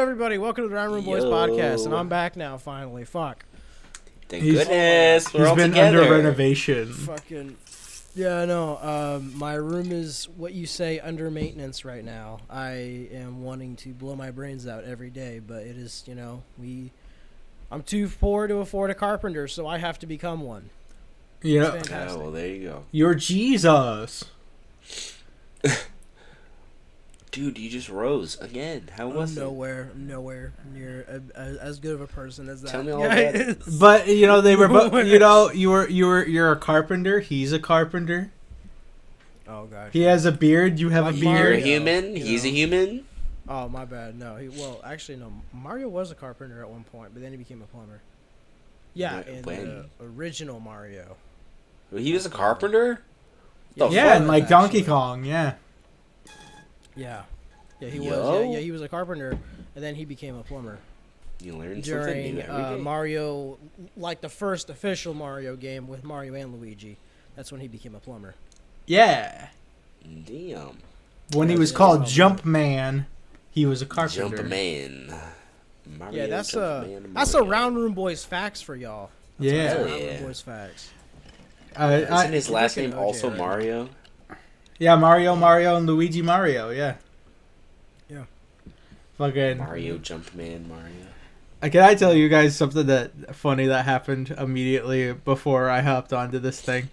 everybody. Welcome to the Round Room Boys podcast, and I'm back now, finally. Fuck. Thank goodness. We're all been together. under renovation. Fucking... Yeah, I know. My room is, what you say, under maintenance right now. I am wanting to blow my brains out every day, but it is, you know, I'm too poor to afford a carpenter, so I have to become one. Yeah. Oh, well, there you go. You're Jesus. Dude, you just rose again. How was it? Nowhere near as good of a person as that. Tell me all about it. But you know they were, you're a carpenter. He's a carpenter. Oh gosh. He has a beard. You have a You're a beard. human. He's a human. Oh my bad. No, actually no. Mario was a carpenter at one point, but then he became a plumber. Yeah, in the original Mario. He was a carpenter. Yeah, and like Donkey Kong. Yeah. Yeah, he was. Yeah, he was a carpenter, and then he became a plumber. You learn during something new every day. Mario, like the first official Mario game with Mario and Luigi. That's when he became a plumber. Yeah. Damn. When he was called Jumpman, he was a carpenter. Jumpman. Yeah, that's a Round Room Boys facts for y'all. That's Round Room Boys facts. Isn't his last name also Mario? Yeah, Mario, and Luigi Mario, yeah. Yeah. Fucking Mario, Jumpman, Mario. Can I tell you guys something funny that happened immediately before I hopped onto this thing?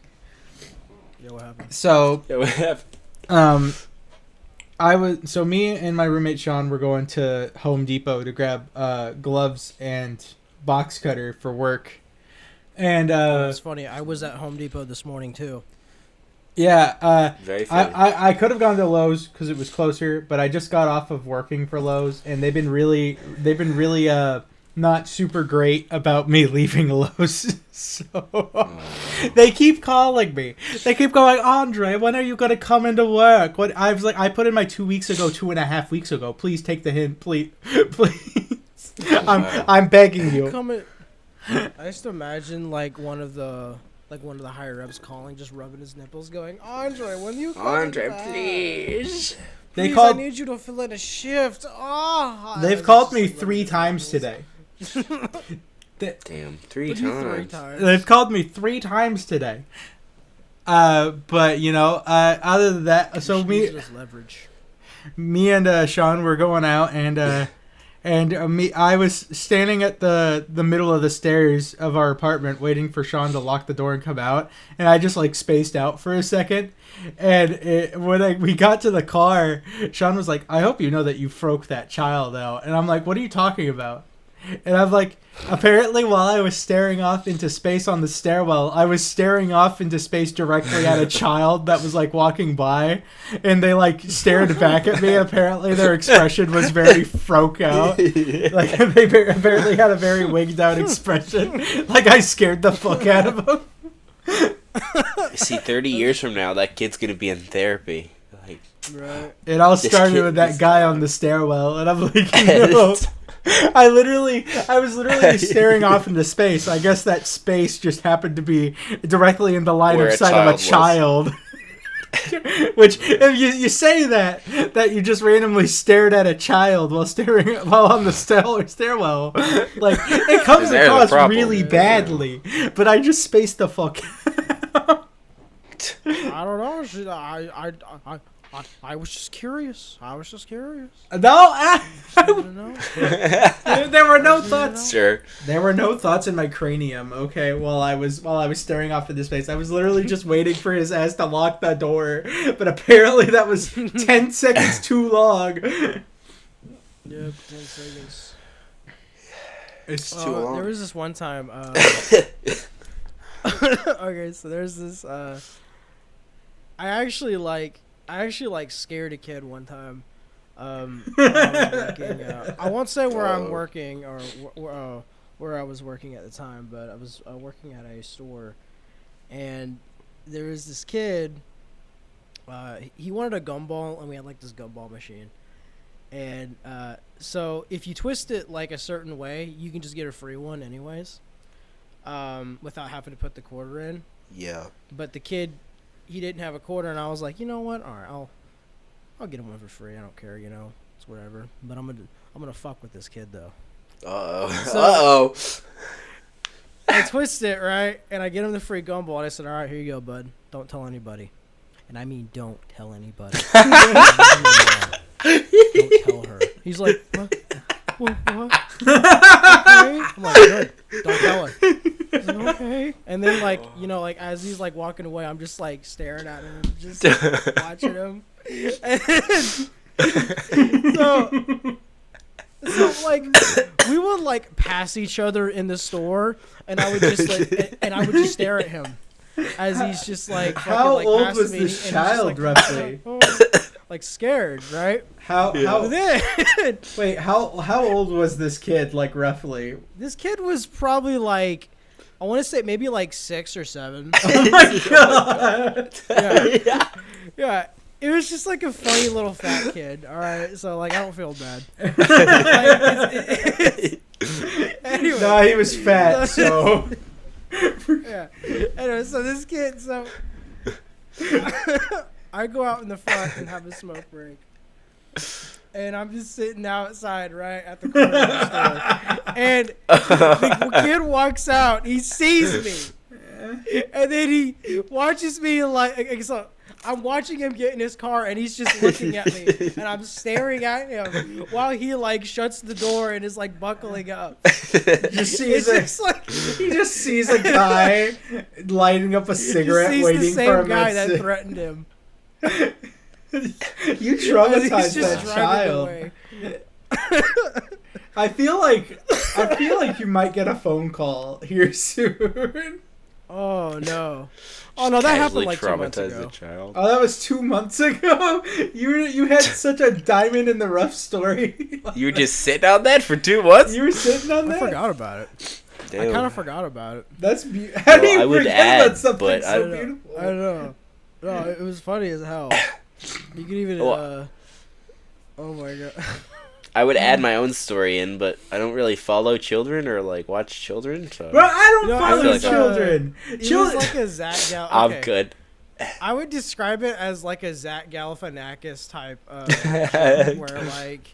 Yeah, what happened? So, Yeah, what happened? Me and my roommate Sean were going to Home Depot to grab gloves and box cutter for work. And it's funny, I was at Home Depot this morning too. Yeah, Very funny. I could have gone to Lowe's because it was closer, but I just got off of working for Lowe's, and they've been really not super great about me leaving Lowe's. So they keep calling me. They keep going, Andre, when are you gonna come into work? What I was like, I put in my 2.5 weeks ago. Please take the hint, please. I'm begging you. I just imagine like one of the higher ups calling, just rubbing his nipples, going, Andre, when you come Andre, back? Please, I need you to fill in a shift. They've called me 3 times today. Damn, 3 times. They've called me 3 times today. But you know, other than that, so me and Sean were going out, and I was standing at the middle of the stairs of our apartment waiting for Sean to lock the door and come out, and I just like spaced out for a second, and we got to the car, Sean was like, I hope you know that you froke that child out, and I'm like, what are you talking about? And I'm like, apparently while I was staring off into space on the stairwell, I was staring off into space directly at a child that was like walking by, and they like stared back at me. Apparently their expression was very froke out. Like they apparently had a very wigged out expression. Like I scared the fuck out of them. See, 30 years from now, that kid's gonna be in therapy. Like, right. It all started with that guy on the stairwell, and I'm like, no. I was literally staring off into space. I guess that space just happened to be directly in the line of sight of a child. Which, if you say that you just randomly stared at a child while on the stairwell, like it comes across really badly. But I just spaced the fuck out. I don't know. I was just curious. No, there were no thoughts. Sure. There were no thoughts in my cranium. Okay, while I was staring off into space, I was literally just waiting for his ass to lock the door. But apparently, that was 10 seconds too long. Yep, 10 seconds. It's too long. There was this one time. Okay, so there's this. I actually scared a kid one time. I won't say where I'm working or where I was working at the time, but I was working at a store, and there was this kid. He wanted a gumball, and we had like this gumball machine, and so if you twist it like a certain way, you can just get a free one anyways, without having to put the quarter in. Yeah. But the kid, he didn't have a quarter, and I was like, you know what? All right, I'll get him one for free. I don't care, you know. It's whatever. But I'm gonna fuck with this kid though. Uh-oh. I twist it, right? And I get him the free gumball, and I said, all right, here you go, bud. Don't tell anybody. And I mean don't tell anybody. Don't tell her. He's like, what? What? Okay. I'm like, good. Don't tell her. He's like, okay. And then, like, you know, like, as he's, like, walking away, I'm just, like, staring at him, just watching him. And so, like, we would, like, pass each other in the store, and I would just, like, and I would just stare at him as he's just, like, fucking, How like, old passing was me, this and he's just, child, like, roughly? like, scared, right? How Then, wait, how old was this kid, like, roughly? this kid was probably, like, I want to say maybe, like, 6 or 7. Oh my god! Yeah. Yeah. It was just like a funny little fat kid, all right? So, like, I don't feel bad. Anyway. No, he was fat, so... Yeah. Anyway, so this kid, so... I go out in the front and have a smoke break. And I'm just sitting outside, right, at the corner of the store. And the kid walks out. He sees me. And then he watches me like... So, I'm watching him get in his car, and he's just looking at me, and I'm staring at him while he like shuts the door and is like buckling up. He just sees a guy lighting up a cigarette, waiting for him. The same guy that threatened him. You traumatized that child. I feel like you might get a phone call here soon. Oh no. Oh no, that happened like 2 months ago. The child. Oh, that was 2 months ago. You had such a diamond in the rough story. You were just sitting on that for 2 months? You were sitting on that. I forgot about it. Damn. I kind of forgot about it. That's beautiful. How do you I would forget add, about something but so I beautiful? don't know. No, it was funny as hell. You could even. Well, Oh my god. I would add my own story in, but I don't really follow children or like watch children. So Bro, I don't You know, follow I feel like children. It was like a Zach Gal. Okay. I'm good. I would describe it as like a Zach Galifianakis type, where like,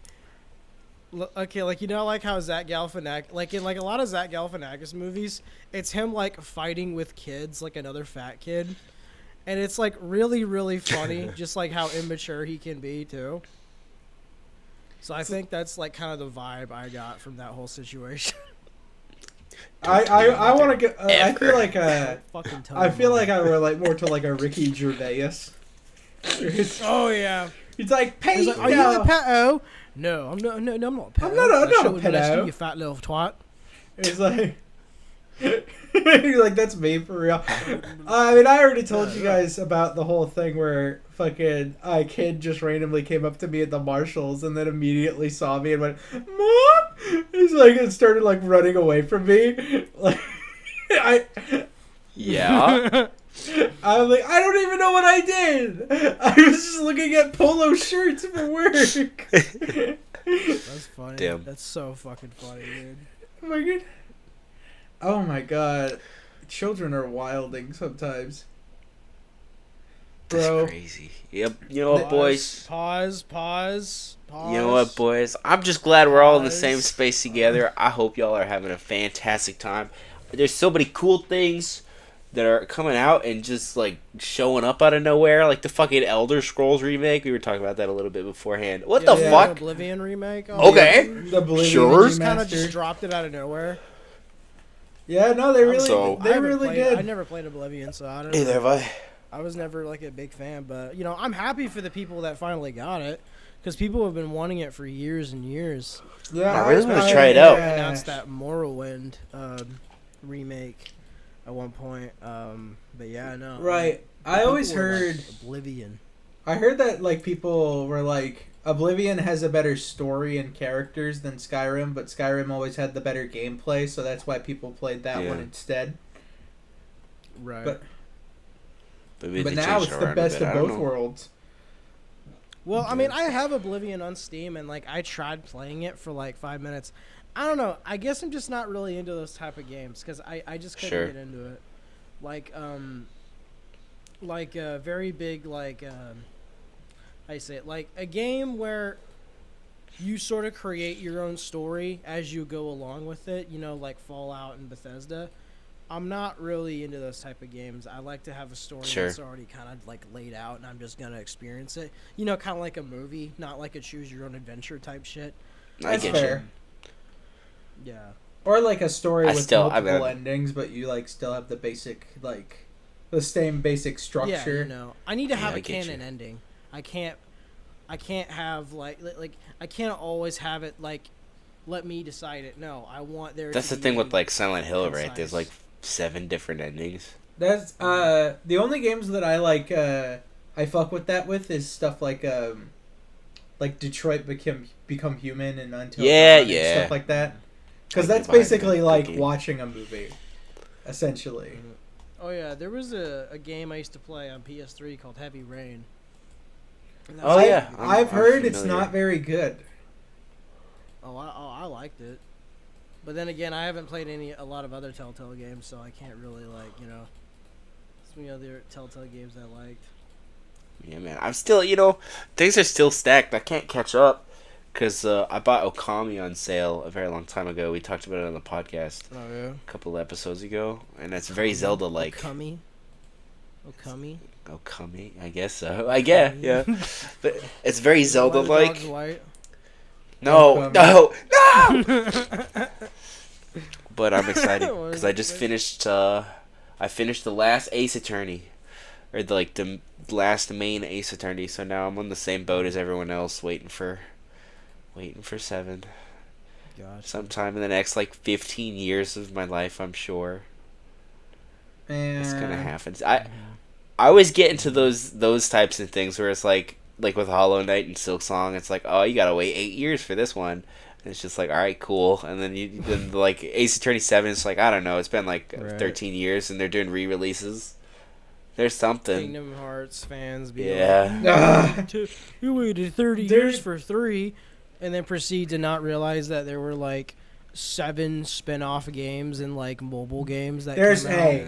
okay, like you know, like how Zach Galifianakis, like in like a lot of Zach Galifianakis movies, it's him like fighting with kids, like another fat kid, and it's like really, really funny, just like how immature he can be too. So I think that's like kind of the vibe I got from that whole situation. I want to get. I feel like Fucking tell I me, feel Mom. like I relate more to like a Ricky Gervais. Oh yeah. He's like, pay He's like, are you a pedo? No, I'm not. No, I'm not a pedo. I'm not a Shouldn't molest pedo. you, you fat little twat. He's like, he's like, that's me for real. I mean, I already told you guys about the whole thing where fucking a kid just randomly came up to me at the Marshalls and then immediately saw me and went, "Mom!" He's like, and started like running away from me. Like, Yeah. I was like, I don't even know what I did. I was just looking at polo shirts for work. That's funny. Damn. That's so fucking funny, dude. Oh my god. Oh my god. Children are wilding sometimes. Bro. That's crazy. Yep. You know what, boys? Pause. You know what, boys? I'm just glad we're all in the Pause. same space together. I hope y'all are having a fantastic time. There's so many cool things that are coming out and just like showing up out of nowhere, like the fucking Elder Scrolls remake. We were talking about that a little bit beforehand. What the Yeah, fuck? Oblivion remake. Oh, Okay. The Oblivion Sure. Just kind of remaster. just dropped it out of nowhere. Yeah, no, they really, So- they I haven't really played, did. I never played Oblivion, so I don't Neither have I. I was never like a big fan, but you know, I'm happy for the people that finally got it, because people have been wanting it for years and years. Yeah, I really wanna try it out. Announced that Morrowind remake at one point, but yeah, no. Right. I People always were like, heard. Oblivion. I heard that like people were like, Oblivion has a better story and characters than Skyrim, but Skyrim always had the better gameplay, so that's why people played that one instead. Right. But Maybe but they now changed it's it the around a best bit. of I don't both know. worlds. Well, I mean, I have Oblivion on Steam, and like I tried playing it for like 5 minutes. I don't know. I guess I'm just not really into those type of games because I just couldn't Sure. get into it. Like a very big like how you say it, like a game where you sort of create your own story as you go along with it, like Fallout and Bethesda. I'm not really into those type of games. I like to have a story that's already kind of like laid out, and I'm just gonna experience it. Kind of like a movie, not like a choose your own adventure type shit. That's fair. Yeah. Or like a story with multiple endings, but you like still have the basic the same basic structure. Yeah, I need to have a canon ending. I can't have like I can't always have it like let me decide it. No, I want there. That's to the be thing with like Silent Hill, concise. right? There's like 7 different endings. That's the only games that I like. I fuck with that with is stuff like Detroit Become Human and Until Dawn and stuff like that. Because that's basically like watching a movie, essentially. Oh yeah, there was a game I used to play on PS3 called Heavy Rain. Oh yeah, I've heard it's not very good. I liked it, but then again, I haven't played a lot of other Telltale games, so I can't really some of the other Telltale games I liked. Yeah, man, I'm still things are still stacked. I can't catch up because I bought Okami on sale a very long time ago. We talked about it on the podcast a couple episodes ago, and it's very Zelda-like. Okami, I guess so. Yeah. But it's very Zelda-like. No. But I'm excited because I just finished. I finished the last Ace Attorney, or the last main Ace Attorney. So now I'm on the same boat as everyone else, waiting for 7. Gotcha. Sometime in the next 15 years of my life, I'm sure. It's gonna happen. I always get into those types of things where it's like with Hollow Knight and Silksong, it's like, oh, you gotta wait 8 years for this one. And it's just like, all right, cool. And then Ace Attorney 7, it's like, I don't know, it's been 13 years and they're doing re-releases. There's something. Kingdom Hearts fans be you waited 30 years for 3, and then proceed to not realize that there were 7 spin-off games and mobile games that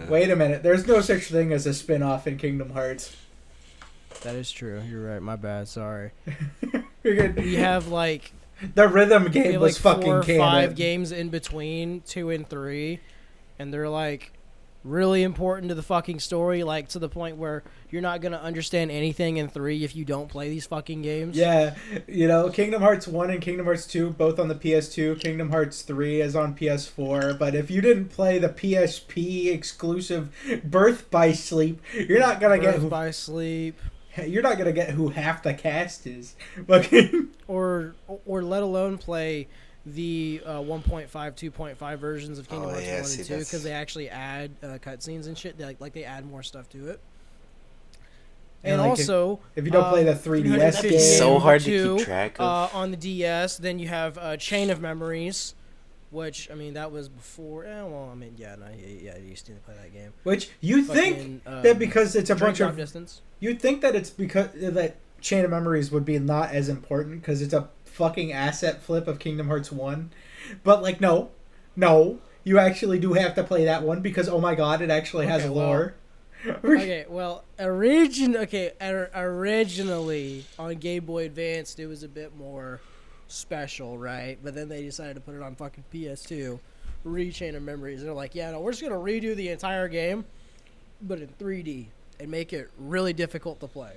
wait a minute. There's no such thing as a spin-off in Kingdom Hearts. That is true. You're right. My bad. Sorry. You're good. We have the rhythm game was fucking 4 or 5 canon. games in between 2 and 3, and they're really important to the fucking story, to the point where you're not gonna understand anything in 3 if you don't play these fucking games. Yeah, Kingdom Hearts 1 and Kingdom Hearts 2 both on the PS2. Kingdom Hearts 3 is on PS4. But if you didn't play the PSP exclusive Birth by Sleep, you're not gonna get Birth by Sleep. You're not gonna get who half the cast is. or let alone play the 1.5, 2.5 versions of Kingdom Hearts 1 and 2, because they actually add cutscenes and shit. They add more stuff to it. And also, if you don't play the 3DS game, it's so hard to keep track of. On the DS, then you have Chain of Memories, which that was before. You used to play that game. Which you think that because it's a bunch of distance. You'd think that it's because that Chain of Memories would be not as important because it's a fucking asset flip of Kingdom Hearts 1. But no, you actually do have to play that one because oh my god, it actually has lore. Originally on Game Boy Advance it was a bit more special, right? But then they decided to put it on fucking PS2, Chain of Memories. They're like, yeah, no, we're just gonna redo the entire game, but in 3D and make it really difficult to play.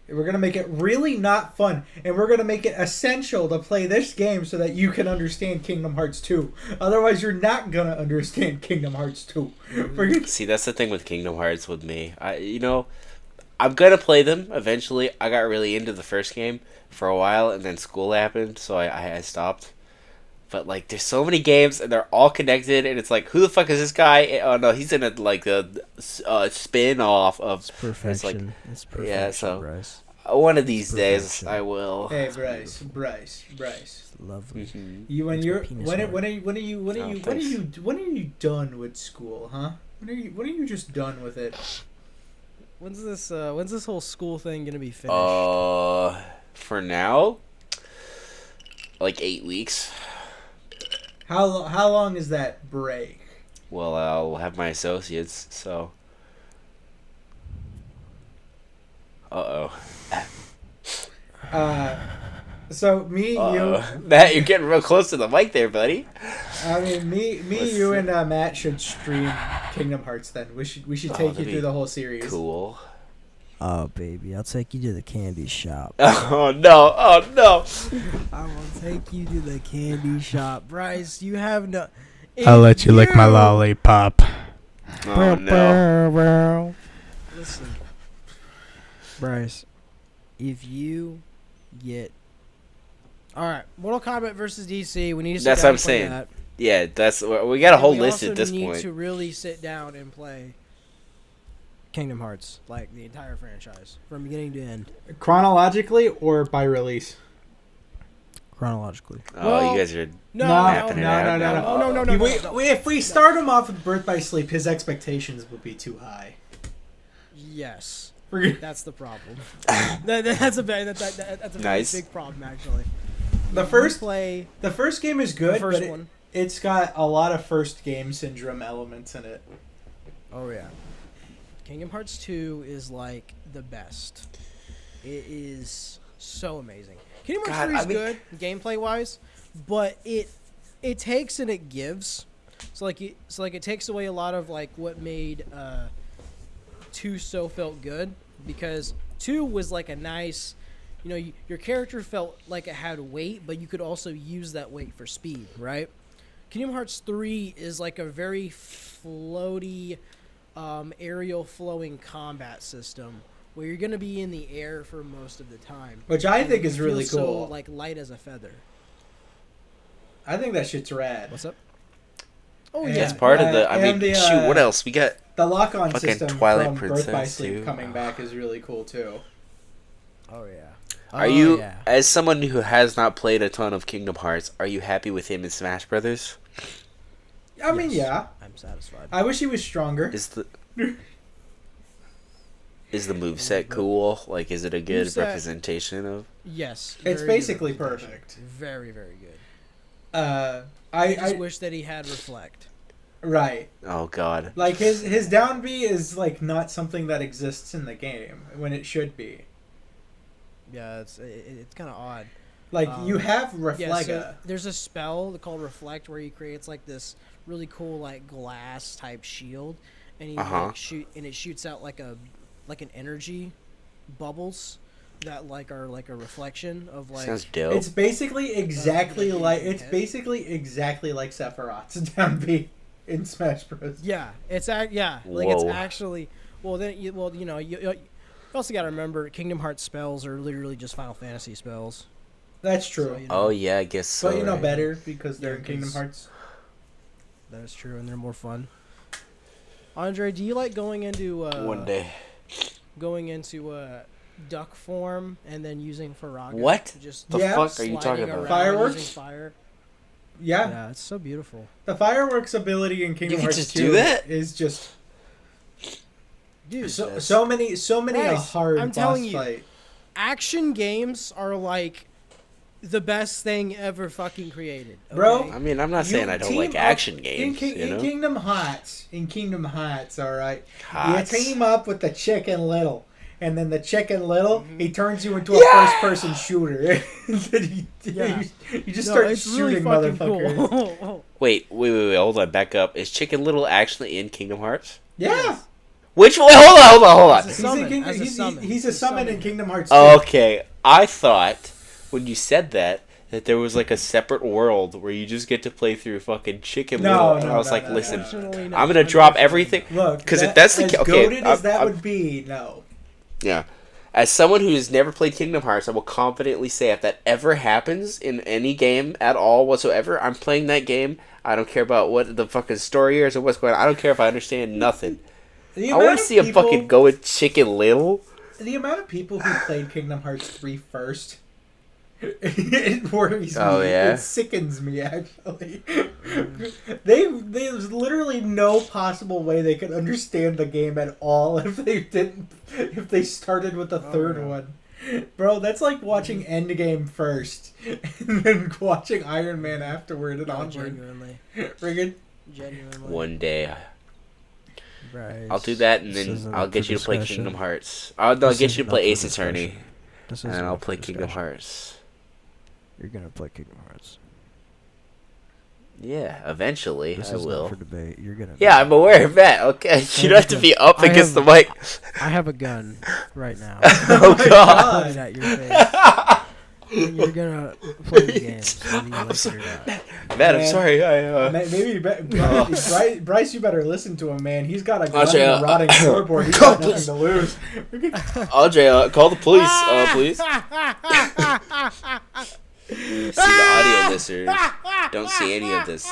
We're going to make it really not fun, and we're going to make it essential to play this game so that you can understand Kingdom Hearts 2. Otherwise, you're not going to understand Kingdom Hearts 2. See, that's the thing with Kingdom Hearts with me. I'm going to play them eventually. I got really into the first game for a while, and then school happened, so I stopped. But there's so many games and they're all connected, and it's who the fuck is this guy? Oh no, he's in a spin-off of. It's perfection. It's perfection. Yeah, so Bryce. One of these days I will. Hey, Bryce. It's lovely. Mm-hmm. When are you done with school, huh? When are you just done with it? When's this whole school thing gonna be finished? For now, 8 weeks. How long is that break? Well, I'll have my associates, so. So me, you, Matt, you're getting real close to the mic there, buddy. I mean, you, and Matt should stream Kingdom Hearts. Then we should take you that'd through be the whole series. Cool. Oh, baby, I'll take you to the candy shop. Oh no! Oh no! I will take you to the candy shop. Bryce, you have no... I'll let you lick my lollipop. Oh no! Listen, Bryce, if you get... Alright, Mortal Kombat versus DC, we need to sit That's down what I'm and play saying. that. Yeah, we got a whole We list also at this need point. to really sit down and play Kingdom Hearts, like the entire franchise, from beginning to end. Chronologically or by release? Chronologically. Oh, Well, you guys are No, mapping it no, out no, now. no. Oh, no. If we start him off with Birth by Sleep, his expectations would be too high. Yes. Forget- That's the problem. That's a very Nice. big problem, actually. The first play The first game is good, the first but one. it's got a lot of first game syndrome elements in it. Oh yeah. Kingdom Hearts 2 is like the best. It is so amazing. Kingdom Hearts 3 is good gameplay wise, but it takes and it gives. So it takes away a lot of like what made 2 so felt good, because 2 was like a nice, your character felt like it had weight, but you could also use that weight for speed, right? Kingdom Hearts 3 is like a very floaty, aerial flowing combat system where you're going to be in the air for most of the time. Which I And think you is really feel cool. So, like, light as a feather. I think that shit's rad. What's up? Oh, And- yeah. That's part of the. I and mean, the, shoot. What else? We got. The lock-on Fucking system Twilight from Birth by Princess, Sleep too. coming back is really cool too. Oh, yeah. Are you, as someone who has not played a ton of Kingdom Hearts, are you happy with him in Smash Brothers? I mean, Yes. yeah. I'm satisfied. I wish he was stronger. Is the moveset cool? Like, is it a good Moveset- representation of? Yes. It's very good basically representation. perfect. Very, very good. I I just wish that he had Reflect. right. Oh God. Like his down B is like not something that exists in the game when it should be. Yeah, it's kind of odd. Like you have Yeah, Reflega. so there's a spell called Reflect where he creates like this really cool like glass type shield, and he like it shoots out like an energy bubbles that like are like a reflection of like. Sounds dope. It's basically exactly like head. Sephiroth's down B in Smash Bros. Yeah, it's it's Whoa. actually you also got to remember Kingdom Hearts spells are literally just Final Fantasy spells. That's true. So, Oh yeah, I guess so. But you know right? better because they're Yeah, in Kingdom 'cause- Hearts. That is true, and they're more fun. Andre, do you like going into One day. duck form and then using Faraga? What? to Just The Yeah. fuck are you sliding talking about? around Fireworks? using fire? Yeah. Yeah, it's so beautiful. The fireworks ability in Kingdom can Hearts just 2 do that? is just Dude, so many a Bryce, hard I'm boss telling you. fight. action games are like the best thing ever fucking created. Okay? Bro, I mean, I'm not saying I don't team like up action games. in Kingdom Hearts, all right. Hearts. You team up with the Chicken Little, and then the Chicken Little he turns you into a Yeah! first-person shooter. Yeah. you just No, start it's shooting really fucking motherfuckers. cool. Wait, hold on, back up. Is Chicken Little actually in Kingdom Hearts? Yeah, Which one? Hold on. As a summon, he's as a summon. he's a summon in Kingdom Hearts. 2. Okay, I thought when you said that there was like a separate world where you just get to play through fucking Chicken Little, and I was like, listen, Unfortunately, no. I'm gonna drop everything. Look, Because if that- that's the as ca- okay, goated as that I'm- would be, no. Yeah. As someone who has never played Kingdom Hearts, I will confidently say if that ever happens in any game at all whatsoever, I'm playing that game. I don't care about what the fucking story is or what's going on. I don't care if I understand nothing. The I want amount to of see a people- fucking go with Chicken Little. The amount of people who played Kingdom Hearts 3 first, it worries Oh, me. yeah? It sickens me, actually. There's literally no possible way they could understand the game at all if they started with the third yeah. one. Bro, that's like watching Endgame first, and then watching Iron Man afterward and No, onward. genuinely. Friggin'. Genuinely. One day, Bryce, I'll do that, and this then isn't I'll up get for you to play discussion. Kingdom Hearts. I'll This get you isn't to play up for Ace Attorney, discussion. This and isn't I'll up for play Kingdom discussion. Hearts. you're gonna play Kingdom Hearts. Yeah, eventually This I is will. not for debate. You're gonna. Yeah, I'm aware of that. Okay, you don't have to be up I against the have- mic. I have a gun right now. Oh my God. Pointed at your face. And you're gonna play the games. Whether you I'm like sorry. it or not. Matt, I'm Man. sorry. Maybe Bryce, you better listen to him, man. He's got a gun Actually, and a rotting floorboard. He's go, got nothing please. to lose. Andre, call the police, please. See, the audio listeners don't see any of this.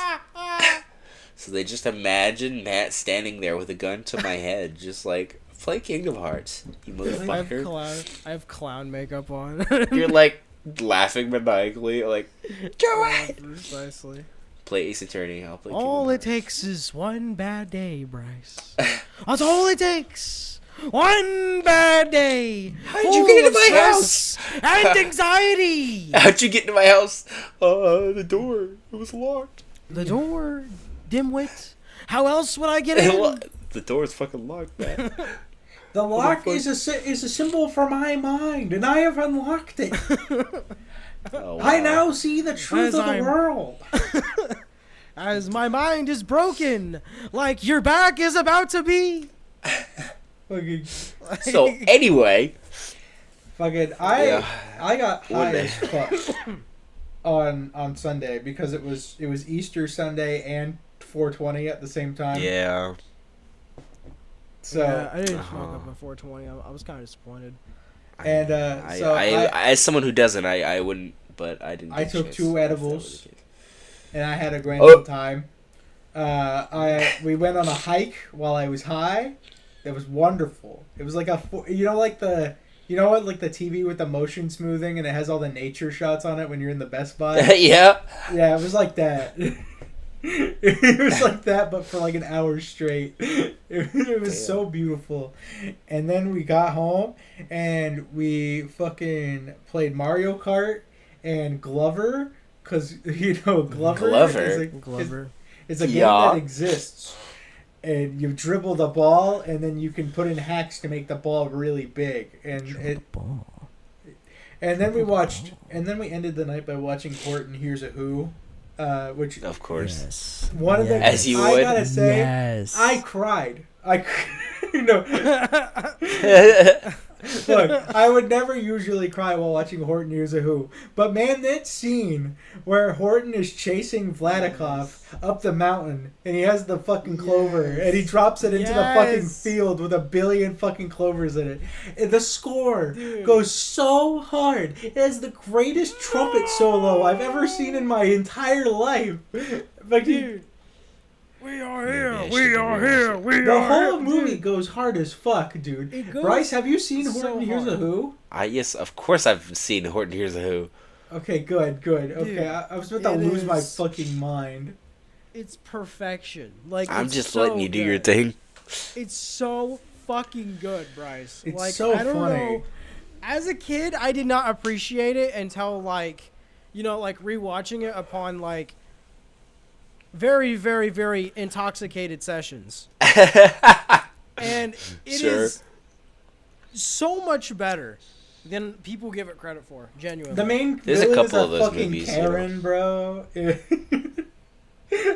So they just imagine Matt standing there with a gun to my head, just like, play Kingdom Hearts, you motherfucker. I have clown makeup on. You're like laughing maniacally, like, do it! Precisely. Play Ace Attorney, I'll play All Kingdom it Hearts. takes is one bad day, Bryce. That's all it takes. One bad day. How'd you get into my full of house? stress and anxiety. How'd you get into my house? The door. It was locked. The door, dimwit. How else would I get in? The door is fucking locked, man. The lock is a symbol for my mind, and I have unlocked it. Oh, wow. I now see the truth As of the I'm- world. As my mind is broken, like your back is about to be. Fucking, So, anyway. I got One high day. as fuck on Sunday because it was Easter Sunday and 420 at the same time. Yeah. So yeah, I didn't smoke up at 420. I was kind of disappointed. and As someone who doesn't, I wouldn't, but I didn't. I get a took chance 2 if that edibles. was the case. and I had a grand Oh. old time. We went on a hike while I was high. It was wonderful. It was like like the like the TV with the motion smoothing and it has all the nature shots on it when you're in the Best Buy. Yeah. Yeah, it was like that. It was like that, but for like an hour straight. It was Damn. so beautiful. And then we got home and we fucking played Mario Kart and Glover, because Glover? Glover. It's a game Yeah. that exists. And you dribble the ball, and then you can put in hacks to make the ball really big. And and then we watched, and then we ended the night by watching Horton Hears a Who, which Of course. Yes. one of the As you I would. gotta say, Yes. I cried. Look, I would never usually cry while watching Horton Hears a Who, but man, that scene where Horton is chasing Vladikov up the mountain and he has the fucking clover and he drops it into the fucking Yes. field with 1,000,000,000 fucking clovers in it. And the score Dude. goes so hard. It has the greatest trumpet solo I've ever seen in my entire life. Like, Dude. We are here. Maybe I We should are rewatch here. it. We the are whole here. movie Dude. goes hard as fuck, dude. It goes Bryce, have you seen so Horton Hears a hard. Who? Yes, of course I've seen Horton Hears a Who. Okay, good. Okay, Dude, I was about to it lose my is- fucking mind. It's perfection. Like I'm it's just so letting you do your good. thing. It's so fucking good, Bryce. It's like, so I don't funny. know. As a kid, I did not appreciate it until like rewatching it upon like very, very, very intoxicated sessions. And it is Sure. so much better than people give it credit for. Genuinely. The main There's a villain couple is of those fucking movies, you Karen, bro.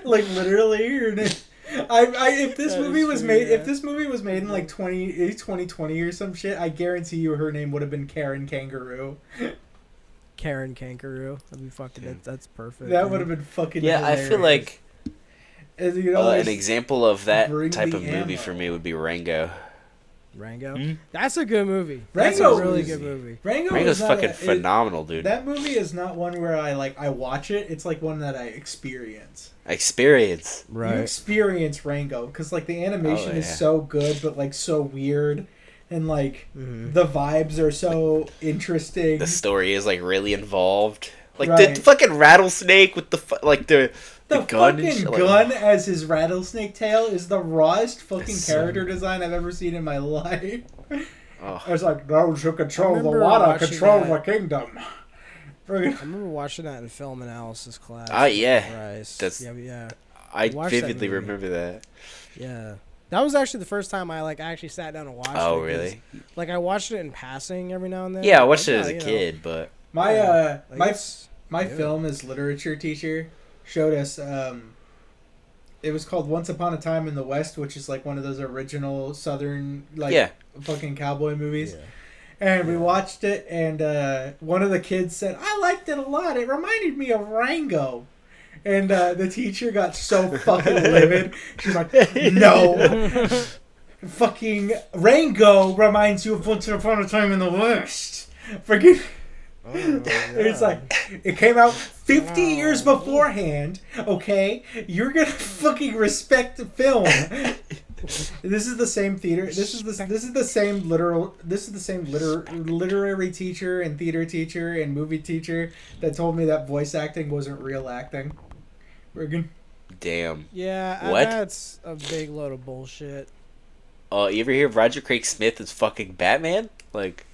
Like literally, her name. If this That movie is was true, made, yeah. if this movie was made in like 2020 or some shit, I guarantee you her name would have been Karen Kangaroo. Karen Kangaroo. That'd be fucking. That's perfect. That dude. would have been fucking. Yeah, I feel hilarious. like As you know, an it's- example of that bring type the of movie ammo. for me would be Rango. Rango. Hmm? That's a good movie. That's Rango a really is- good movie. Rango Rango's is not fucking phenomenal, dude. That movie is not one where I watch it. It's like one that I experience. Experience. You experience Rango because like the animation Oh, is yeah. so good, but like so weird, and like Mhm. the vibes are so interesting. The story is like really involved. Like Right. the fucking rattlesnake with the the The gun. and fucking shit, like- gun as his rattlesnake tail is the rawest fucking It's so character good. design I've ever seen in my life. Oh. It's like those who control the remember water watching control that. the kingdom. I remember watching that in film analysis class. Ah, yeah. Christ. That's- yeah. I watched that vividly movie. remember that. Yeah. That was actually the first time I like actually sat down and watched it. Oh, 'cause, really? Like I watched it in passing every now and then. I watched it Like, as a you know, kid, but My yeah, like, my it's- my film as literature teacher showed us. It was called Once Upon a Time in the West, which is like one of those original Southern fucking cowboy movies. Yeah. And we watched it, and one of the kids said, "I liked it a lot. It reminded me of Rango." And the teacher got so fucking livid. She's like, "No, fucking Rango reminds you of Once Upon a Time in the West." Freaking. Oh, yeah. It's like it came out 50 years beforehand. Okay, you're gonna fucking respect the film. This is the same theater. This is the same literary teacher and theater teacher and movie teacher that told me that voice acting wasn't real acting. Damn. Yeah, what? That's a big load of bullshit. Oh, you ever hear Roger Craig Smith is fucking Batman? Like,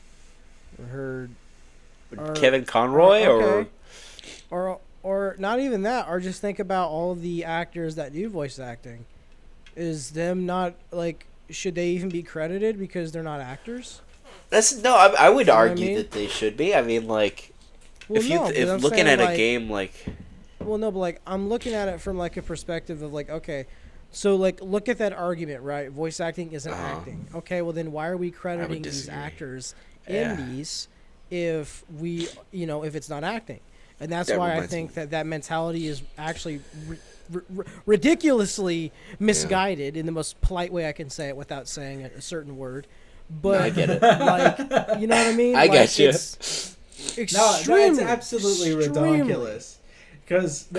heard. Kevin Conroy okay. or not even that, or just think about all the actors that do voice acting. Is them not like, should they even be credited because they're not actors? I would argue that they should be. I mean, like, if looking at a game like, well, no, but like I'm looking at it from like a perspective of like, okay, so like look at that argument, right? Voice acting isn't acting. Okay, well then why are we crediting these actors in these? If we, if it's not acting. And that's why I think that mentality is actually ridiculously misguided in the most polite way I can say it without saying a certain word. But I get it. Like, you know what I mean? I get you. It's it's absolutely ridiculous. Because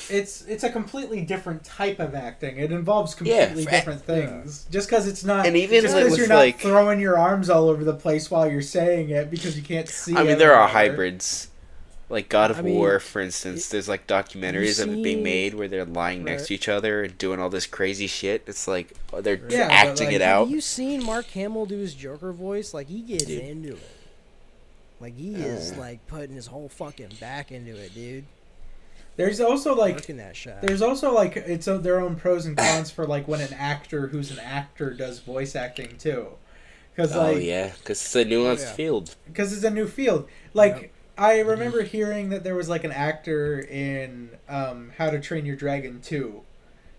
it's a completely different type of acting. It involves completely different things. Just because it's not, and even just because you're not throwing your arms all over the place while you're saying it because you can't see. I mean, there are hybrids, like God of War, for instance. There's like documentaries of it being made where they're lying next to each other and doing all this crazy shit. It's like they're acting it out. Have you seen Mark Hamill do his Joker voice? Like he gets into it. Like he is like putting his whole fucking back into it, dude. There's also like it's their own pros and cons for like when an actor who's an actor does voice acting too, because because it's a nuanced field. Because it's a new field. Like I remember hearing that there was like an actor in How to Train Your Dragon 2,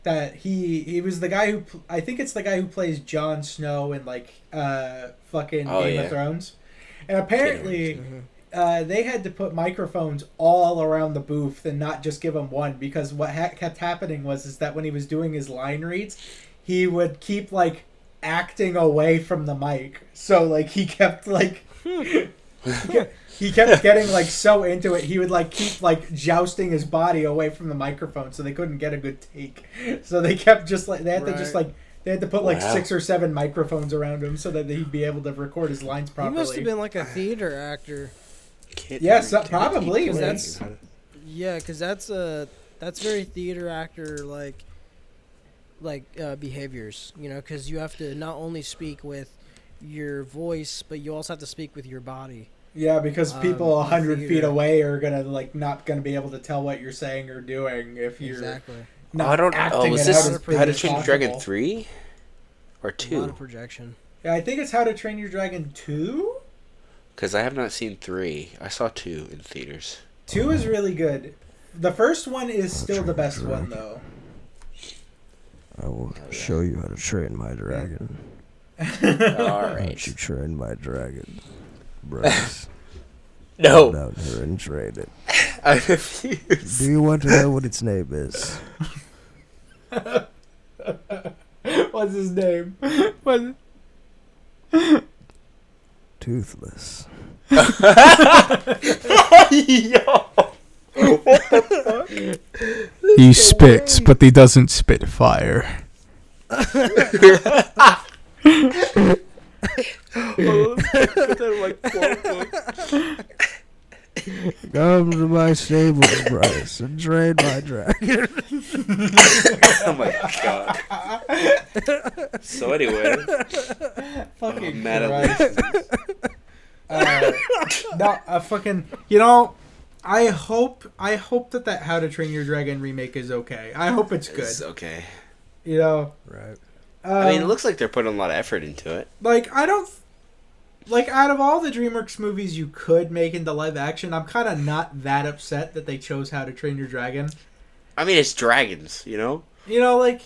that he was the guy who I think it's the guy who plays Jon Snow in like fucking Game of Thrones, and apparently. They had to put microphones all around the booth and not just give him one, because what kept happening was that when he was doing his line reads, he would keep like acting away from the mic. So like he kept like he kept getting like so into it, he would like keep like jousting his body away from the microphone so they couldn't get a good take. So they kept just like they had to put like 6 or 7 microphones around him so that he'd be able to record his lines properly. He must have been like a theater actor. Yes, probably. Because that's very theater actor behaviors, because you have to not only speak with your voice, but you also have to speak with your body. Yeah, because people 100 feet away are gonna not gonna be able to tell what you're saying or doing if you're not acting. Was this How to Train Your Dragon 3 or 2? A lot of projection. Yeah, I think it's How to Train Your Dragon 2. Because I have not seen 3. I saw 2 in theaters. 2 is really good. The first one is still the best one, though. I will show you how to train my dragon. Alright. You train my dragon, Bryce. No. Come down here and train it. I refuse. Do you want to know what its name is? What's his name? Toothless. Yo. What the fuck? He spits, but he doesn't spit fire. Come to my stables, Bryce, and train my dragon. Oh my god. So anyway, fucking Christ. Fucking. I hope that How to Train Your Dragon remake is okay. I hope it's good. It's okay. Right. I mean, it looks like they're putting a lot of effort into it. Like like out of all the DreamWorks movies you could make into live action, I'm kind of not that upset that they chose How to Train Your Dragon. I mean, it's dragons, you know? You know, like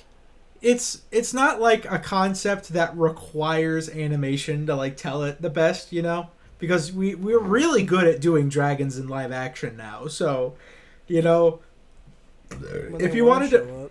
it's not like a concept that requires animation to like tell it the best, you know? Because we're really good at doing dragons in live action now. So, you know, if you wanted to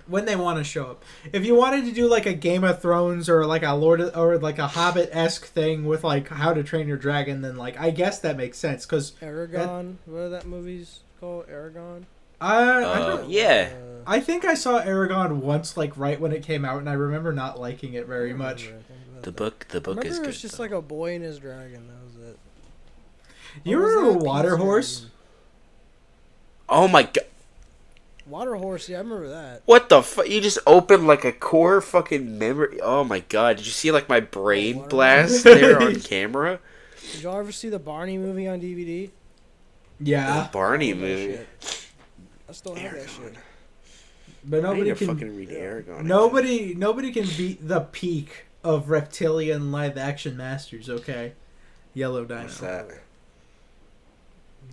when they want to show up. If you wanted to do like a Game of Thrones or like a or like a Hobbit-esque thing with like How to Train Your Dragon, then like I guess that makes sense because Aragon, what are that movie's called? Aragon. Yeah. I think I saw Aragon once, like right when it came out, and I remember not liking it very much. The book is good. It was just like a boy and his dragon. That was it. You remember Water Horse? Oh my god. Water Horse, yeah, I remember that. What the fuck? You just opened like a core fucking memory. Oh my god. Did you see like my brain blast there on camera? Did y'all ever see the Barney movie on DVD? Yeah. The Barney movie. I still have that shit. But nobody can fucking read Aragon. Nobody can beat the peak of reptilian live action masters, okay? Yellow Dino. What's that?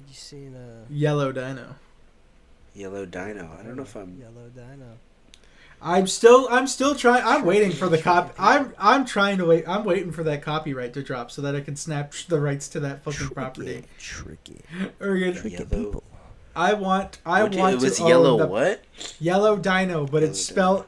You seen Yellow Dino. Yellow Dino. I don't know if I'm Yellow Dino. I'm still trying. I'm waiting for the I'm trying to wait. I'm waiting for that copyright to drop so that I can snap the rights to that fucking property. Tricky. Yellow. People. I want It was to yellow own the what? Yellow Dino, but it's spelled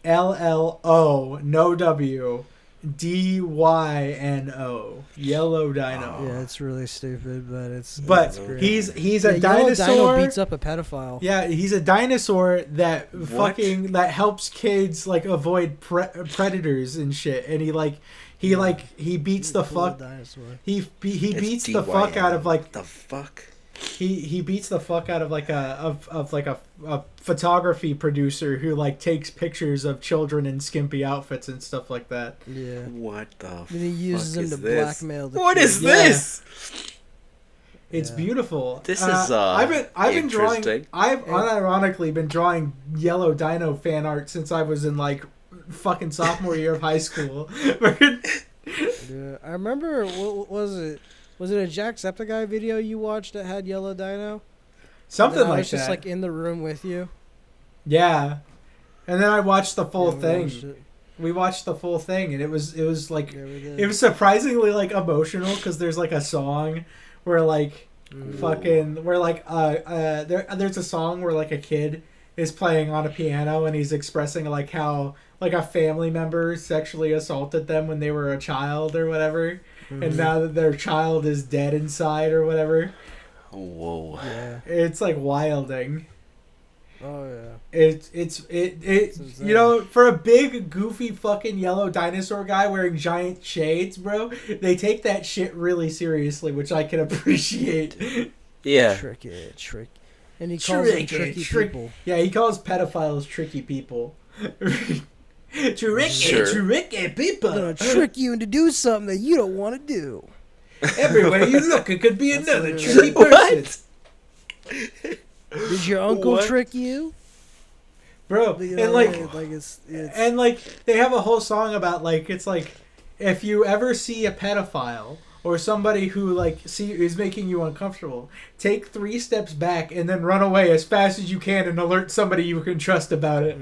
YELLO, no W, DYNO. Yellow Dino. Yeah, it's really stupid, but it's. But it's great. he's a Yellow dinosaur. Dino beats up a pedophile. Yeah, he's a dinosaur that that helps kids like avoid predators and shit, and he beats the fuck. He beats the fuck out of like the fuck. He beats the fuck out of like a photography producer who like takes pictures of children in skimpy outfits and stuff like that. Yeah. What the? And he uses fuck him to is this? blackmail the What kids. is this? It's beautiful. This is I've been drawing. interesting. I've unironically been drawing Yellow Dino fan art since I was in like fucking sophomore year of high school. Yeah, I remember. What was it? Was it a Jacksepticeye video you watched that had Yellow Dino? Something like that. I was just like in the room with you. Yeah, and then I watched the full thing. We watched the full thing, and it was like it was surprisingly like emotional because there's like a song where like there's a song where like a kid is playing on a piano and he's expressing like how like a family member sexually assaulted them when they were a child or whatever, and now that their child is dead inside or whatever. Whoa. Yeah. It's like wilding. Oh yeah. It's you know, for a big goofy fucking yellow dinosaur guy wearing giant shades, bro, they take that shit really seriously, which I can appreciate. Yeah. Tricky. And he calls them tricky people. Yeah, he calls pedophiles tricky people. Tricky people. I'm gonna trick you into do something that you don't want to do. Everywhere you look, it could be another tricky person. Did your uncle trick you? Bro, You and know, like it's and like they have a whole song about like it's like if you ever see a pedophile or somebody who like is making you uncomfortable, take 3 steps back and then run away as fast as you can and alert somebody you can trust about it.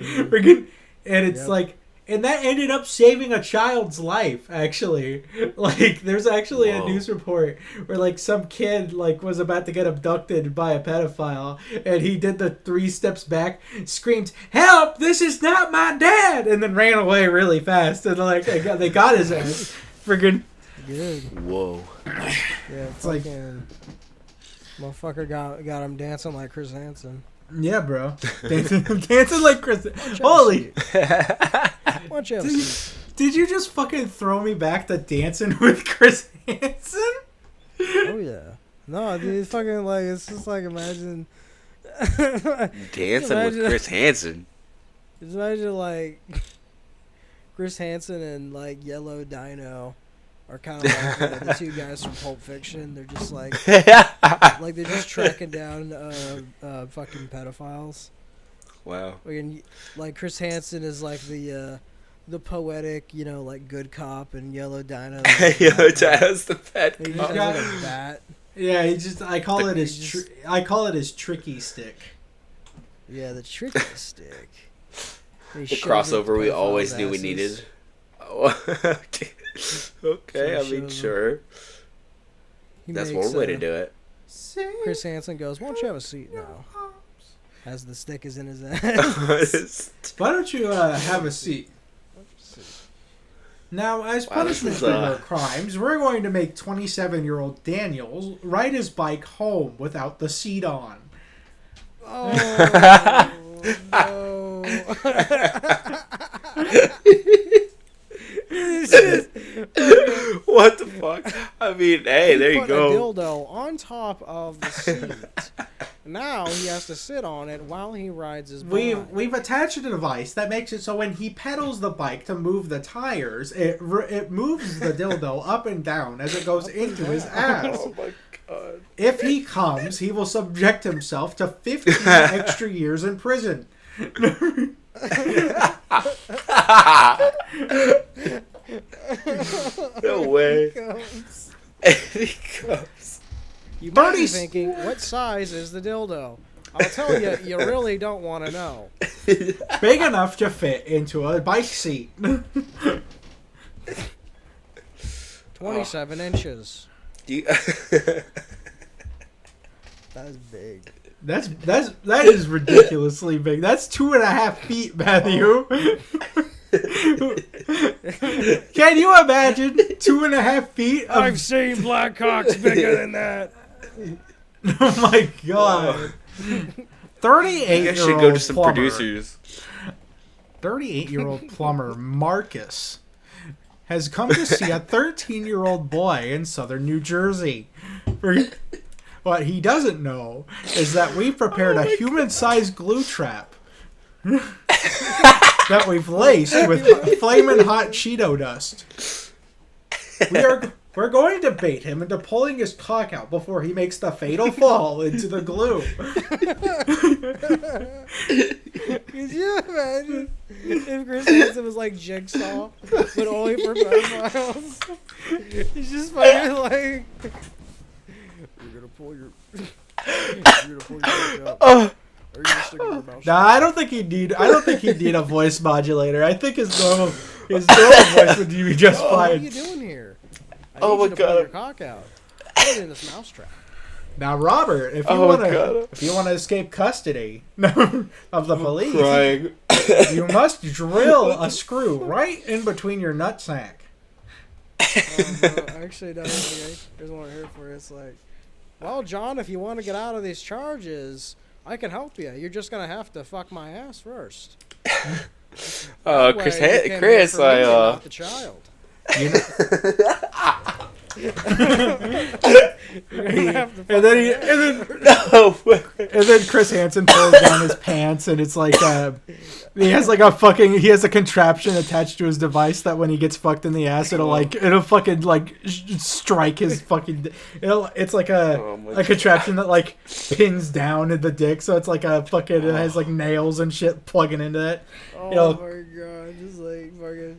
And it's like, and that ended up saving a child's life, actually. Like, there's actually a news report where, like, some kid, like, was about to get abducted by a pedophile, and he did the 3 steps back, screamed, "Help! This is not my dad!" and then ran away really fast, and, like, they got his ass. Friggin' good. Whoa. Yeah, it's like motherfucker got him dancing like Chris Hansen. Yeah, bro. Dancing like Chris. Holy. Watch out. Did you just fucking throw me back to Dancing with Chris Hansen? Oh, yeah. No, dude, it's fucking like, it's just like, imagine. Dancing with Chris Hansen. Just imagine, like, Chris Hansen and, like, Yellow Dino are kind of like the 2 guys from Pulp Fiction. They're just like they're just tracking down fucking pedophiles. Wow. Like Chris Hansen is like the the poetic, like good cop and Yellow Dino. Yo, Dino's the bad He cop. just has like a bat. Yeah, I call it his tricky stick. Yeah, the tricky stick. The crossover we always knew we needed. Oh, okay, I mean, sure. That's one way to do it. Chris Hansen goes, "Why don't you have a seat now?" As the stick is in his ass. Why don't you have a seat? Now, as punishment for your crimes, we're going to make 27-year-old Daniels ride his bike home without the seat on. Oh, no. What the fuck? I mean, hey, there you go. Put a dildo on top of the seat. Now he has to sit on it while he rides his bike. We've attached a device that makes it so when he pedals the bike to move the tires, it moves the dildo up and down as it goes into his ass. Oh my god. If he comes, he will subject himself to 15 extra years in prison. No way. He comes. You might be thinking, what size is the dildo? I'll tell you, you really don't want to know. Big enough to fit into a bike seat. 27 inches. That is big. That is ridiculously big. That's 2.5 feet, Matthew. Can you imagine 2.5 feet? I've seen black cocks bigger than that. Oh my god. 38-year-old should go to some plumber. producers. 38-year-old plumber Marcus has come to see a 13-year-old boy in southern New Jersey. What he doesn't know is that we prepared a human-sized glue trap that we've laced with flaming hot Cheeto dust. We're going to bait him into pulling his cock out before he makes the fatal fall into the glue. Could you imagine if Chris Hansen was like Jigsaw, but only for pedophiles? He's just fucking like, you're gonna pull your dick out. Are you gonna stick it in your mouth? Nah, I don't think he'd need a voice modulator. I think his normal voice would be just fine. What are you doing here? I need you to pull your cock out. Put it in this mousetrap. Now, Robert, if you want to escape custody of the police, you must drill a screw right in between your nutsack. No, actually, no. Okay. Here's one here for you. It's like, well, John, if you want to get out of these charges, I can help you. You're just gonna have to fuck my ass first. Chris, not the child. You know, and then Chris Hansen pulls down his pants, and it's like he has a contraption attached to his device that when he gets fucked in the ass, it'll fucking strike his fucking. It's like a contraption that like pins down in the dick, so it's like a fucking it has like nails and shit plugging into it. Oh my god, just like fucking.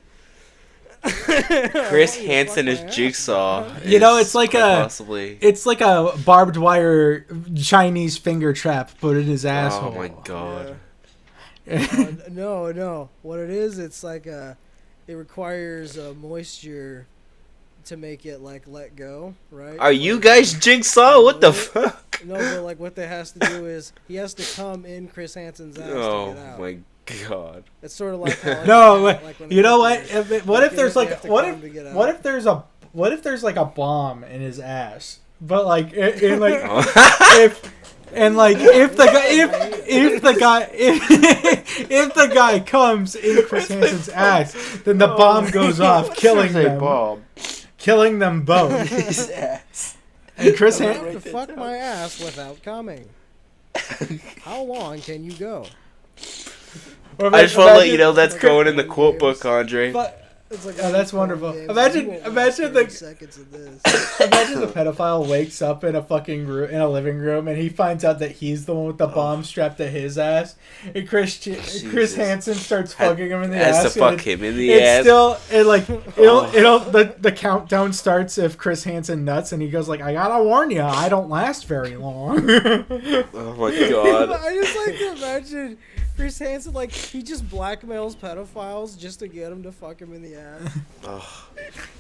Chris Hansen is Jigsaw. It's like possibly. It's like a barbed wire Chinese finger trap put in his asshole. Oh my god. Yeah. No. What it is, it's like it requires moisture to make it like let go, right? Are you guys Jigsaw? What the fuck? No, but like what they has to do is he has to come in Chris Hansen's ass to get out. Oh my god. It's sort of like how you know what? What if there's like what if there's a like a bomb in his ass? But like if the guy comes in Chris Hansen's ass, then the bomb goes off, killing them both. His ass. And Chris Hansen have to fuck my ass without coming. How long can you go? I just want to let you know that's going in the quote book, Andre. It's like, Oh, that's wonderful. James, Imagine- you won't imagine last 30 the- seconds of this. Imagine the pedophile wakes up in a fucking room, in a living room, and he finds out that he's the one with the bomb strapped to his ass. And Chris Hansen starts fucking him in the ass. Has to fuck him in the It's ass. still the countdown starts if Chris Hansen nuts, and he goes like, "I gotta warn you, I don't last very long." Oh my god. I just like to imagine Chris Hansen, like, he just blackmails pedophiles just to get them to fuck him in the ass. Oh.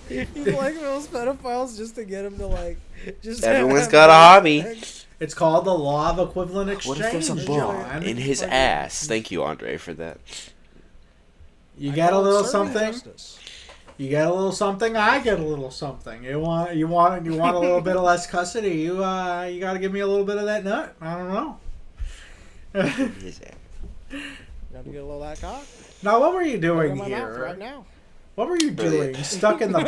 He blackmails pedophiles just to get them to, like, just Everyone's have got a hobby. sex. It's called the law of equivalent exchange. What if there's a bomb John. in his ass? Thank you, Andre, for that. You I get a call it little serving something. justice. You get a little something. I get a little something. You want a little bit of less custody. You got to give me a little bit of that nut. I don't know. In his ass. You have to get a little of that cock? Now, what were you Put it doing in my mouth here? right now. What were you Brilliant. doing? Stuck in the.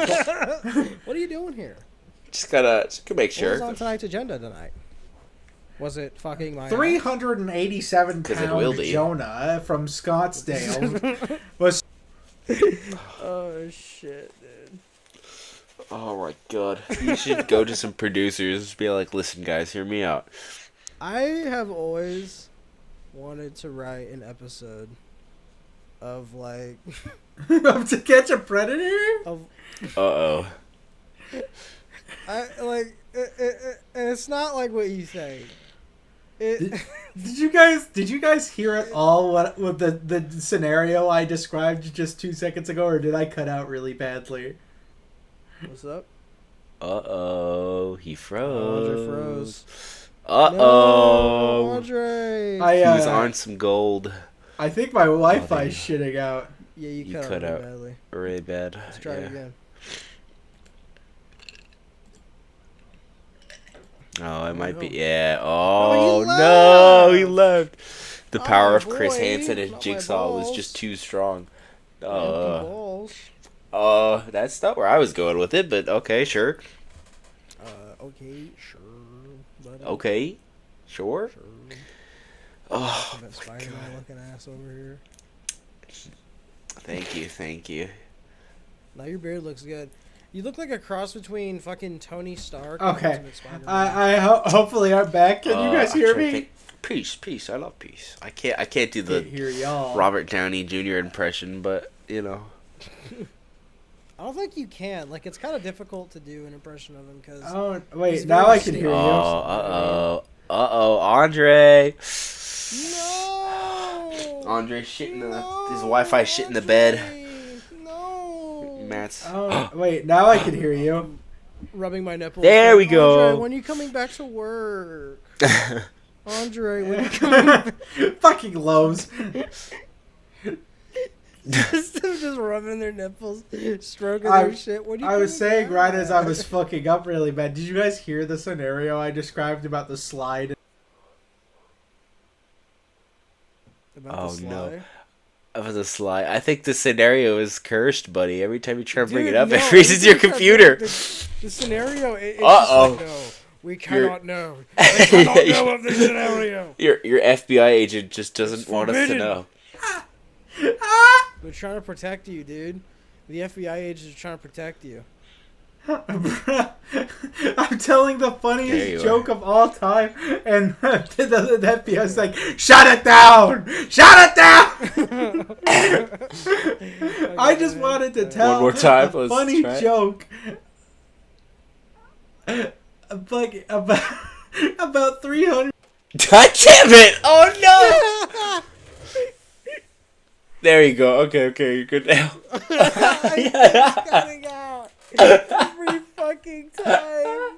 What are you doing here? Just gotta make What was sure. on tonight's agenda tonight? Was it fucking my 387 'Cause it will pound be. Jonah from Scottsdale was. Oh shit, dude. Oh my god. You should go to some producers. Be like, listen, guys, hear me out. I have always wanted to write an episode of like To catch a predator? of Uh-oh. I like and it's not like what you think. It Did you guys hear at all what the scenario I described just 2 seconds ago, or did I cut out really badly? What's up? Uh-oh. He Andre froze. froze. Uh-oh. No, Andre. He was on some gold. I think my Wi-Fi Oh, is shitting out. Yeah, you You cut, cut out out. really badly. Really bad. Let's try it again. Oh, it might be. no. Yeah. Oh, Oh, he no. He left. left. The power Oh, of Chris boy, Hansen and not my Jigsaw was balls. just too strong. Empty balls. That's not where I was going with it, but okay, sure. Okay, sure. Buddy. Okay. Sure. Sure. Oh, That my Spider-Man God. looking ass over here. Thank you, thank you. Now your beard looks good. You look like a cross between fucking Tony Stark Okay. and Ultimate Spider-Man. Hopefully I'm back. Can you guys I'm hear trying to me? think. Peace. I love peace. I can't do Can't the hear y'all. Robert Downey Jr. impression, but you know. I don't think you can. Like, it's kind of difficult to do an impression of him because Oh wait, He's now very I can hear Oh, you. Andre. no. Andre shit in the No, his Wi-Fi shit in the bed. Andre, No. Matt's. Oh wait, now I can hear you. Rubbing my nipples. There we Andre, go. when are you coming back to work? Andre, when are you coming Fucking lows. just rubbing their nipples, stroking I- their shit. When are you I was coming saying right back? as I was fucking up really bad. Did you guys hear the scenario I described about the slide? About Oh, the no. sly? Of the slide. I think the scenario is cursed, buddy. Every time you try to bring Dude, it up, no, it freezes your every time computer. The scenario, it's Uh-oh. just like, no, we You're- cannot know. I cannot know of this scenario. Your FBI agent just doesn't It's want us to forbidden. know. They're trying to protect you, dude. The FBI agents are trying to protect you. I'm telling the There funniest you joke of all time, and the FBI was like, "Shut it down! Shut it down!" I just wanted to tell One more time, a let's funny try it. joke. Like about 300. God damn it! Oh no! There you go. Okay, you're good now. It's coming out every fucking time.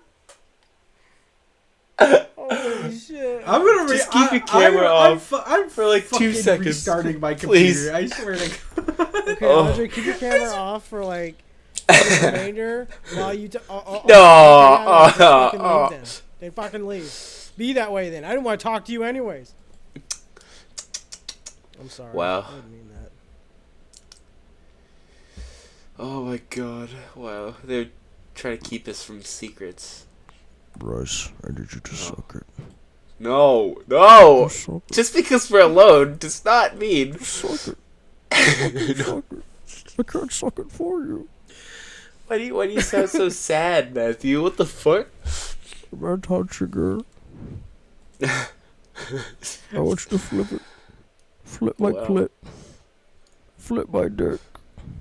Holy shit! I'm gonna Just keep your camera off I'm for like 2 fucking seconds. restarting my Please. computer. I swear to God. Okay, Oh. Andre, keep your camera off for like the remainder while you. No, Okay, fucking oh. leave then. Then fucking leave. Be that way then. I didn't want to talk to you anyways. I'm sorry. Wow. I didn't mean that. Oh my god. Wow. They're trying to keep us from secrets. Bryce, I need you to suck it. No! Suck it. Just because we're alone does not mean. Suck it. Suck it. I can't suck it for you. Why do you sound so sad, Matthew? What the fuck? I'm touching her. I want you to flip it. Flip my clit. Flip my dick.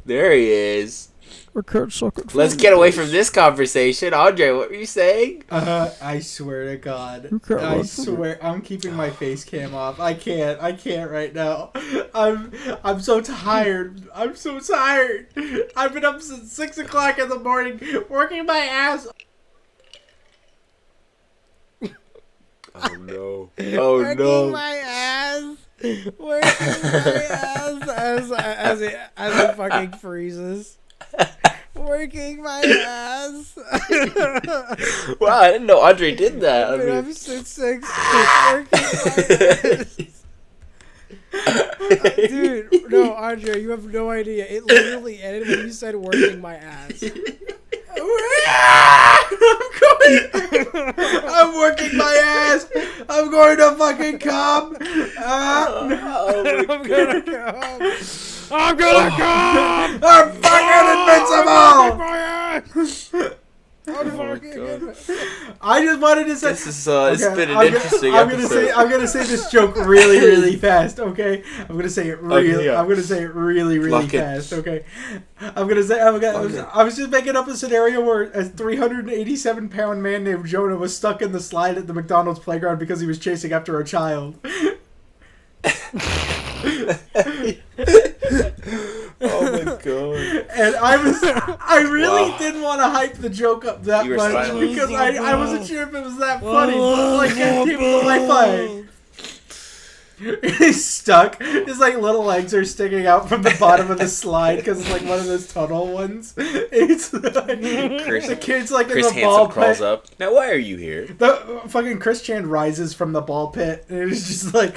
There he is. I can't suck it for Let's you. get away from this conversation. Andre, what were you saying? I swear to God. I swear, I'm keeping my face cam off. I can't right now. I'm so tired. I'm so tired. I've been up since 6 o'clock in the morning, working my ass. Oh no. Oh Working no. my ass. Working my ass as it fucking freezes. Working my ass. Wow, I didn't know Andre did that. I've been I up mean, since 6. Working my ass. Dude, no, Andre, you have no idea. It literally ended when you said working my ass. I'm working my ass. I'm going to fucking come. oh I'm gonna come. I'm gonna come. I'm fucking invincible. My ass. I'm my fucking God. I just wanted to say. this is it's Okay, been an interesting episode. I'm gonna say this joke really, really fast. Okay, I'm gonna say it really. yeah. I'm gonna say it really, really Lock it. fast. Okay, I was just making up a scenario where a 387-pound man named Jonah was stuck in the slide at the McDonald's playground because he was chasing after a child. Oh my God. And I really Wow. didn't want to hype the joke up that You were much silent. because I wasn't sure if it was that funny, but like I gave it the Wi-Fi. He's stuck. His like little legs are sticking out from the bottom of the slide because it's like one of those tunnel ones. It's like, the kid's like Chris in the ball Hansen crawls pit. up. Now, why are you here? The fucking Chris Chan rises from the ball pit and it's just like,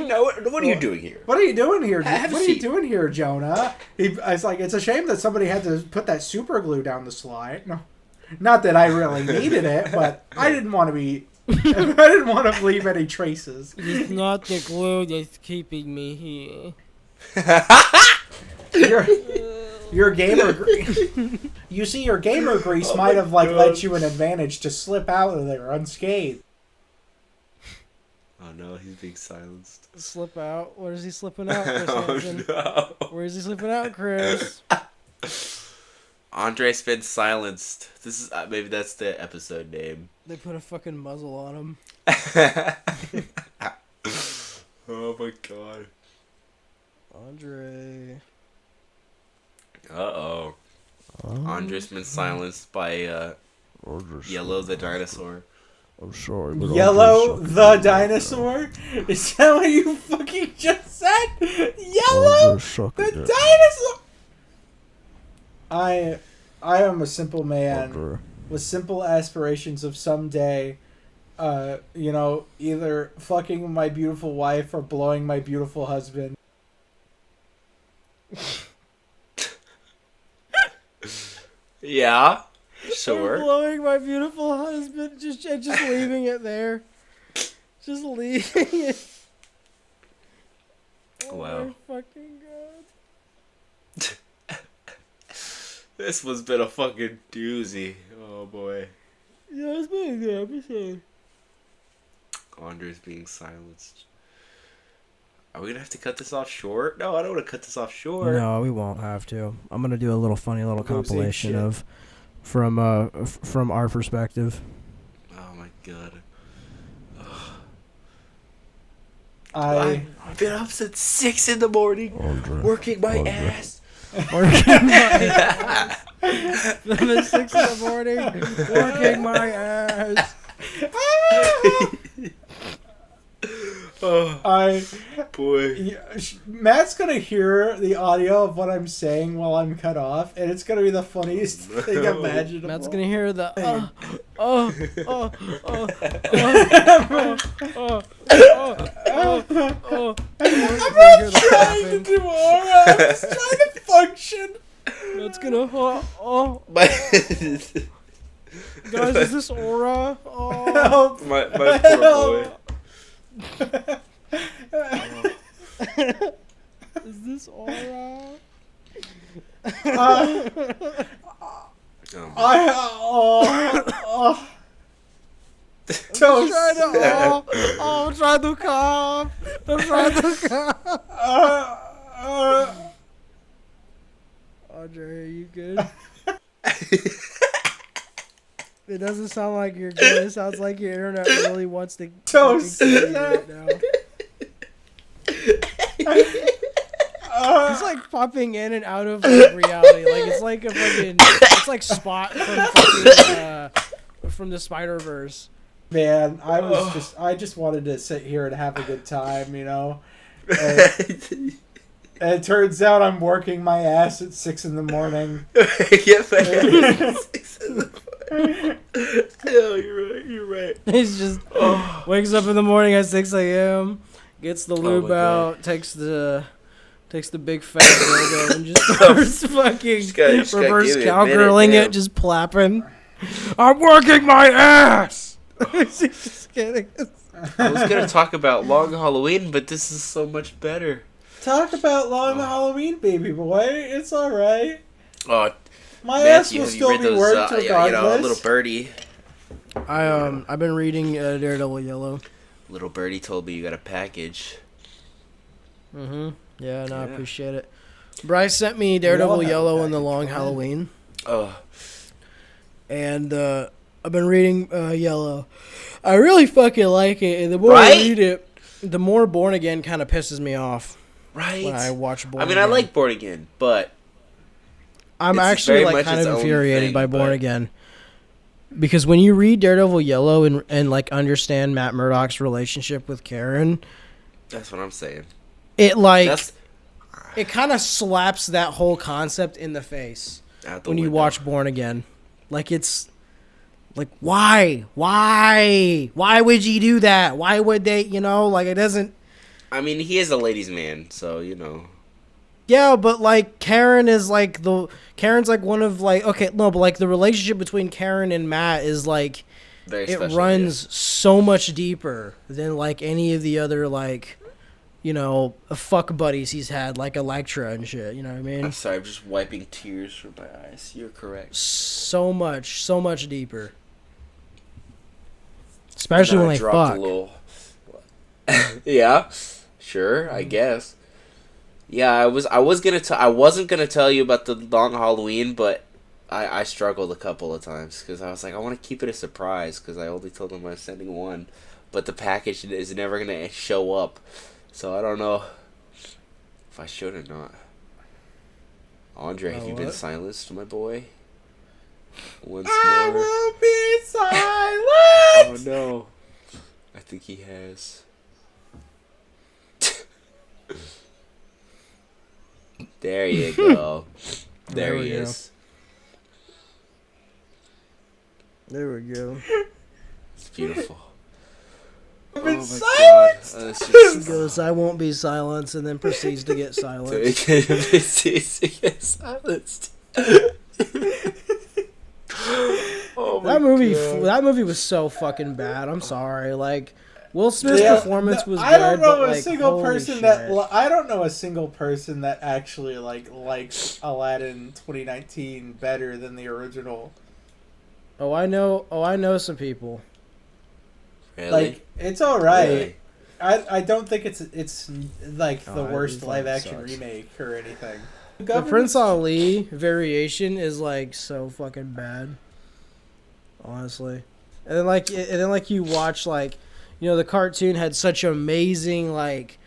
No, what are you doing here? what are you doing here? Have a What are you seat. doing here, Jonah? It's like, it's a shame that somebody had to put that super glue down the slide. No, not that I really needed it, but I didn't want to be. I didn't want to leave any traces. It's not the glue that's keeping me here. Your gamer grease. You see, your gamer grease might have like let you an advantage to slip out of there unscathed. Oh no, he's being silenced. Slip out? What is he slipping out, Chris Hansen? Oh no. Where is he slipping out, Chris? Andre's been silenced. This is maybe that's the episode name. They put a fucking muzzle on him. Oh my God. Andre. Uh-oh. Andre's been silenced by Yellow the dinosaur. I'm sorry, but Yellow Andre's the dinosaur? Is that what you fucking just said? Yellow sucking the dick. dinosaur? I am a simple man Andre. with simple aspirations of someday, either fucking my beautiful wife or blowing my beautiful husband. Yeah, I'm sure. blowing my beautiful husband, just leaving it there. Just leaving it. Oh Wow. my fucking God. This one's been a fucking doozy. Oh boy. Yeah, it's been a good episode. Andre's being silenced. Are we gonna have to cut this off short? No, I don't want to cut this off short. No, we won't have to. I'm gonna do a little funny little Go save compilation shit. of from our perspective. Oh my God. I I've been up since 6 in the morning, Andre. working my Andre. ass. Working my ass. From the 6 in the morning, working my ass. Oh boy. Matt's gonna hear the audio of what I'm saying while I'm cut off, and it's gonna be the funniest thing No. imaginable. Matt's gonna hear the I'm not trying to do aura. I'm just trying to function. Matt's gonna My guys, is this aura? Oh. Help. my poor boy. Is this all wrong? Toast. I'm trying to come. I'm trying to come. Andre, are you good? It doesn't sound like you're good. It sounds like your internet really wants to Toast. fucking kill you right now. It's like popping in and out of like reality. Like it's like a fucking. It's like Spot from fucking from the Spider-Verse. Man, I just wanted to sit here and have a good time, you know. And it turns out I'm working my ass at 6 in the morning. Oh, you're right. He's just wakes up in the morning at 6 a.m., gets the lube out, takes the big fat dildo and just starts fucking reverse cowgirling it, just plapping. I'm working my ass. Just kidding. I was gonna talk about Long Halloween, but this is so much better. Talk about Long Halloween, baby boy. It's all right. Oh, My Matthew, ass will have you still read be those? worked regardless. You know, Little Birdie. I've been reading Daredevil Yellow. Little Birdie told me you got a package. Mm-hmm. Yeah, no, I appreciate it. Bryce sent me Daredevil Yellow and the Long Halloween. Oh. And I've been reading Yellow. I really fucking like it, and the more I read it, the more Born Again kind of pisses me off. Right. When I watch Born Again. I like Born Again, but I'm actually like kind of infuriated by Born Again. Because when you read Daredevil Yellow and like understand Matt Murdock's relationship with Karen, that's what I'm saying. It like it kind of slaps that whole concept in the face when you watch Born Again. Like it's like why would you do that? Why would they? You know, like it doesn't. I mean, he is a ladies' man, so you know. Yeah, but like Karen's like one of like but like the relationship between Karen and Matt is like very it special, runs so much deeper than like any of the other like fuck buddies he's had like Elektra and shit. You know what I mean? I'm sorry, I'm just wiping tears from my eyes. You're correct. So much deeper. Especially when they fuck. A little... Yeah, sure, I guess. Yeah, I wasn't gonna tell you about the Long Halloween, but I struggled a couple of times because I was like, I want to keep it a surprise because I only told them I was sending one, but the package is never gonna show up, so I don't know if I should or not. Andre, have you been silenced, my boy? Once more. I will be silent. Oh no, I think he has. There you go. There he is. There we go. It's beautiful. I've been silenced. He goes, I won't be silenced, and then proceeds to get silenced. Oh that movie was so fucking bad. I'm sorry. Like Will Smith's performance was good. I don't know but, a like, single person shit. I don't know a single person that actually likes Aladdin 2019 better than the original. Oh, I know some people. Really? Like it's all right. Really? I don't think it's like the worst live action sucks. remake or anything. The Prince Ali variation is like so fucking bad. Honestly. And then you watch like the cartoon had such amazing like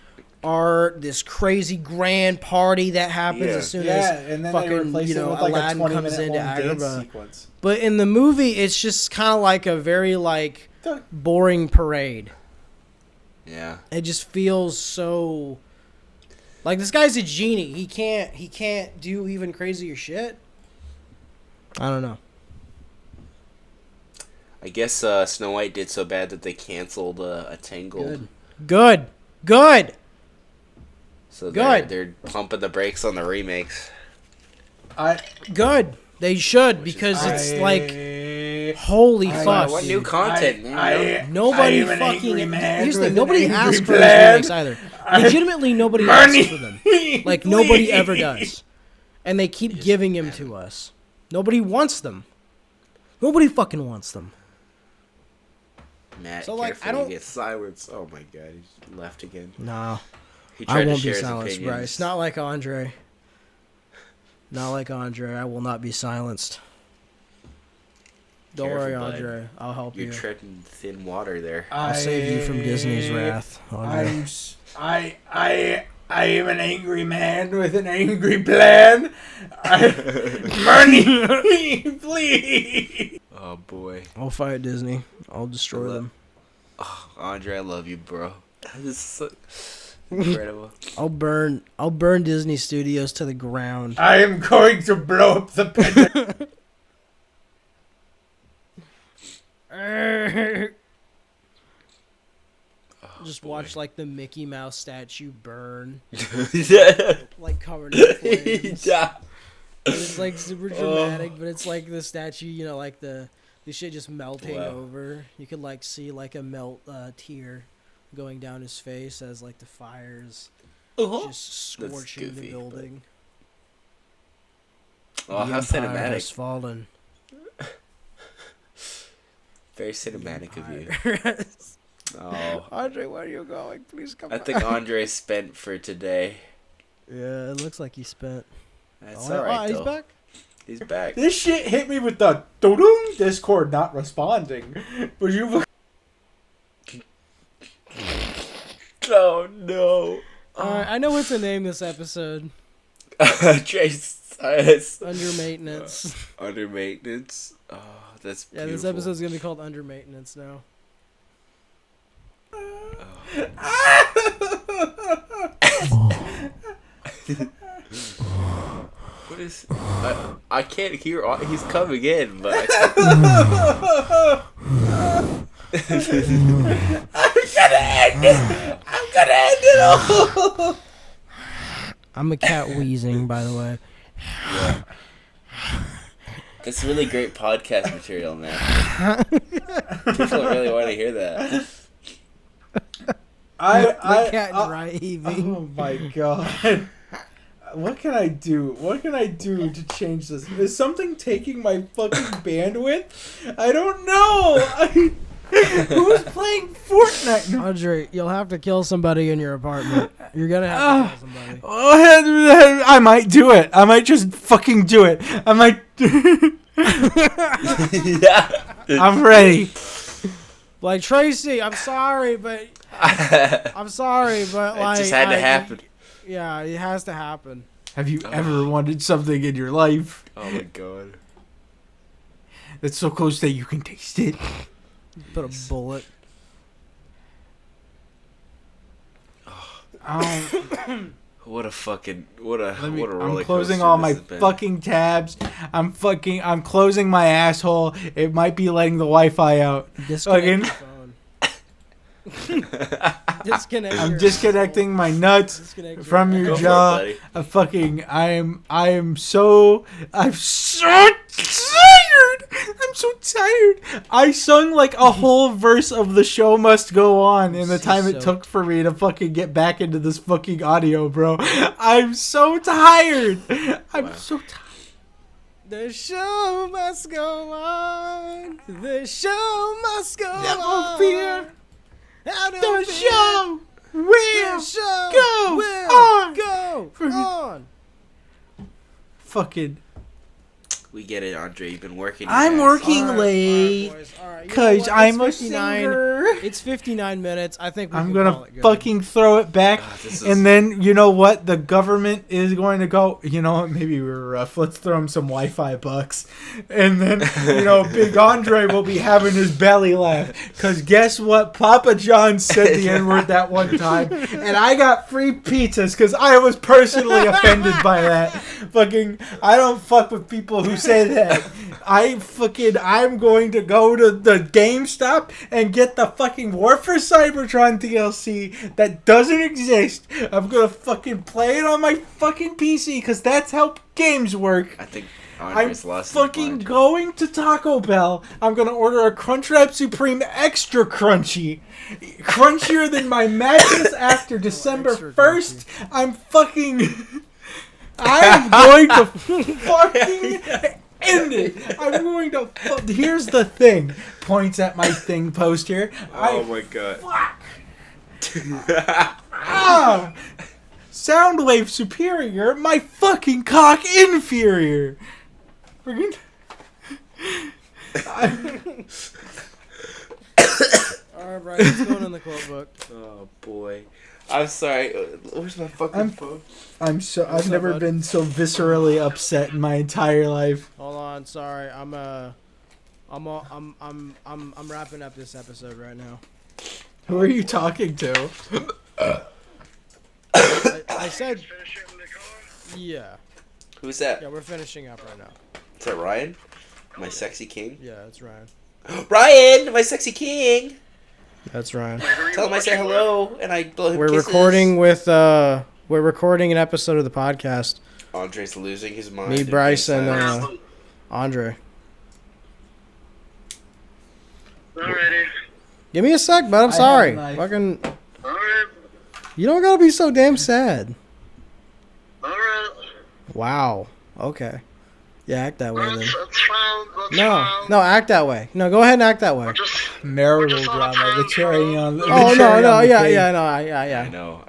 art, this crazy grand party that happens as soon as and then fucking Aladdin comes into Agrabah. But in the movie, it's just kind of like a very like boring parade. Yeah. It just feels so like this guy's a genie. He can't do even crazier shit. I don't know. I guess Snow White did so bad that they canceled a Tangled. Good. So they're pumping the brakes on the remakes. Good. They should because it's like holy fuck. What new content? Nobody fucking. Here's the thing. Nobody asked for remakes either. Legitimately, nobody asks for them. Like, nobody ever does. And they keep giving them to us. Nobody wants them. Nobody fucking wants them. Matt, So, like, careful, I don't... you get silenced. Oh my god, he left again. No. He I tried to won't share be his silenced, opinions. Bryce. Not like Andre. Not like Andre. I will not be silenced. Don't worry, Careful, bud. Andre. I'll help you. You're treading thin water there. I'll save you from Disney's wrath, Andre. I am an angry man with an angry plan. Money, please. Oh boy. I'll fight Disney. I'll destroy them. Oh, Andre, I love you, bro. This is so incredible. I'll burn Disney Studios to the ground. I am going to blow up the Pentagon. Just watch like the Mickey Mouse statue burn, Yeah. like covered in flames. Yeah. It's like super dramatic, but it's like the statue, you know, like the shit just melting over. You could like see like a melt tear going down his face as like the fires just scorching the building. Oh, The how Empire has cinematic. fallen. Very cinematic of you. Empire. Oh. Andre, where are you going? Please come I back. think Andre spent for today. Yeah, it looks like he spent. That's alright, he's though. back? He's back. This shit hit me with the doo-doo, Discord not responding. But you... Oh, no. Alright, I know what to name this episode. Trace. Under maintenance. Under maintenance. Oh, that's Yeah, beautiful. this episode's gonna be called Under Maintenance now. What is... I can't hear... He's coming in, but I can't... I'm gonna end it all. I'm a cat wheezing, by the way. Yeah. It's really great podcast material, man. People really want to hear that. My cat dry heaving. Oh my god. What can I do? What can I do to change this? Is something taking my fucking bandwidth? I don't know. Who's playing Fortnite? Andre, you'll have to kill somebody in your apartment. You're gonna have to kill somebody. I might do it. I might just fucking do it. I might. Yeah. I'm ready. Like, Tracy, I'm sorry, but It like just had to happen. Yeah, it has to happen. Have you ever wanted something in your life Oh my god. that's so close that you can taste it? Put a bullet. What a fucking what a roller I'm coaster closing all this my has been. fucking tabs. I'm closing my asshole. It might be letting the Wi-Fi out. Disconnect Again. your phone. Disconnect. I'm your disconnecting my nuts Disconnect your from your Go for it, jaw. buddy. I'm so tired. I sung like a whole verse of The Show Must Go On in the time it took for me to fucking get back into this fucking audio, bro. I'm so tired. I'm so tired. The show must go on. The show must go Never on. fear. The show will show go will on. go on. Fucking. We get it, Andre. You've been working. your I'm ass working off. late boys. All right, you know because what? I'm a It's 59. singer. It's 59 minutes. I think we I'm can gonna call it good. fucking throw it back, This is- and then you know what? The government is going to go. You know what? Maybe we were rough. Let's throw him some Wi-Fi bucks, and then Big Andre will be having his belly laugh. Cause guess what? Papa John said the N-word that one time, and I got free pizzas because I was personally offended by that. Fucking, I don't fuck with people who say that. I'm going to go to the GameStop and get the fucking War for Cybertron DLC that doesn't exist. I'm gonna fucking play it on my fucking PC because that's how games work. I think Andres lost his fucking mind. going to Taco Bell. I'm gonna order a Crunchwrap Supreme extra crunchy. Crunchier than my mattress after December extra 1st. I'm going to fucking end it. I'm going to... Here's the thing. Points at my thing post here. Oh my god. Ah! Soundwave superior, my fucking cock inferior. Friggin'... Alright, Brian, what's going in the quote book? Oh boy. I'm sorry. Where's my fucking phone? I've never been so viscerally upset in my entire life. Hold on, sorry. I'm wrapping up this episode right now. Who are you talking to? I said, yeah. Who's that? Yeah, we're finishing up right now. Is that Ryan? My sexy king? Yeah, that's Ryan. Ryan, my sexy king! That's Ryan. Tell him I say hello and I blow him We're kisses. recording an episode of the podcast. Andre's losing his mind. Me, Bryce, and Andre. Alrighty. Give me a sec, bud. I'm I sorry. have a knife. Fucking, Alright. you don't gotta be so damn sad. Alright. Wow. Okay. Yeah, act that way then. That's fine. That's No, fine. no, act that way. No, go ahead and act that way. Just, Marital just on a drama, time the cherry on the Oh no, cherry no, on the yeah, cake. yeah, no, I yeah. know.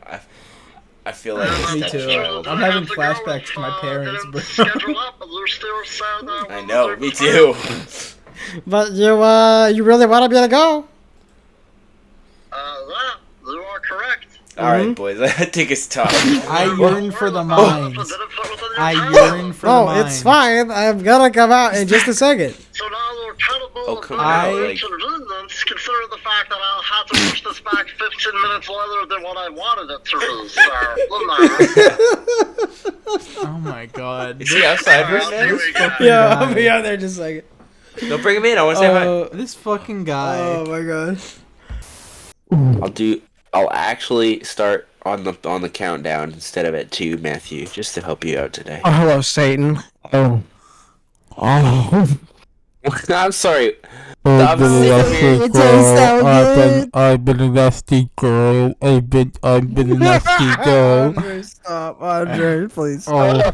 I feel like Me it's too. child. I'm having flashbacks to my parents, bro. I know, me too. But you really want to be able to go? You are correct. Alright, boys, I think it's time. I yearn for the mines. I yearn for the Oh, mines. it's fine. I'm gonna come out in just a second. So now we're accountable Oh, come for on, the like- inconvenience, consider the fact that I'll have to push this back 15 minutes later than what I wanted it to be, so, Oh my god. Is he outside right now? Here we go. Yeah, guy. I'll be out there just like. No, bring him in. I want to say hi. This fucking guy. Oh my god. I'll actually start on the countdown instead of at 2, Matthew, just to help you out today. Oh, hello, Satan. Oh. I'm sorry. I've been a sick of nasty it. It tastes so girl. I've been a nasty girl. I've been a nasty girl. Andre, stop. Andre, please. Oh.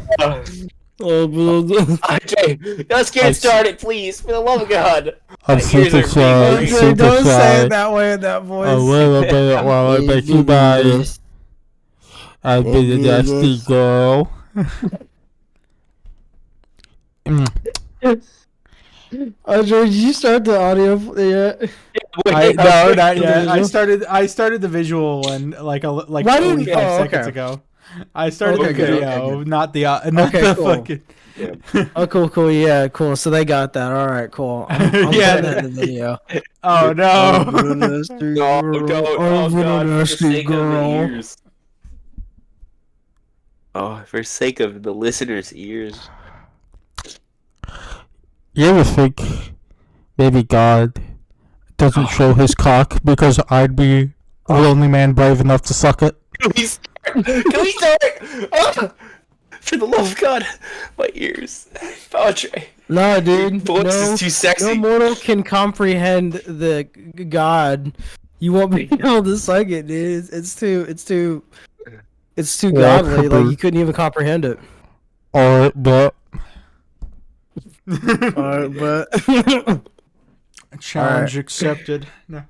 Okay, let's get started, please, for the love of God. I'm My ears super are shy. ringing. Andre, Super don't say shy. it that way in that voice. A little bit while I bet you bye. I've been a nasty girl. Andre, did you start the audio yet? No, not yet. I started the visual one like Why 45 didn't- oh, seconds okay. ago. I started Okay, the good, video, okay, not the Okay, the cool. fucking. Oh, cool. Yeah, cool. So they got that. All right, cool. I'm Yeah. putting that in the video. Oh no! No, don't. Oh, God, for the sake of the ears. Oh, for the sake of the listeners' ears. You ever think maybe God doesn't show his cock because I'd be the only man brave enough to suck it? Can we start? Can we start? Oh, for the love of God, my ears. Andre. No, dude. Voice No, is too sexy. no mortal can comprehend the God. You won't be able to suck it, dude. It's too Yeah, godly. Like Cooper. you couldn't even comprehend it. Alright, but But Challenge accepted. No.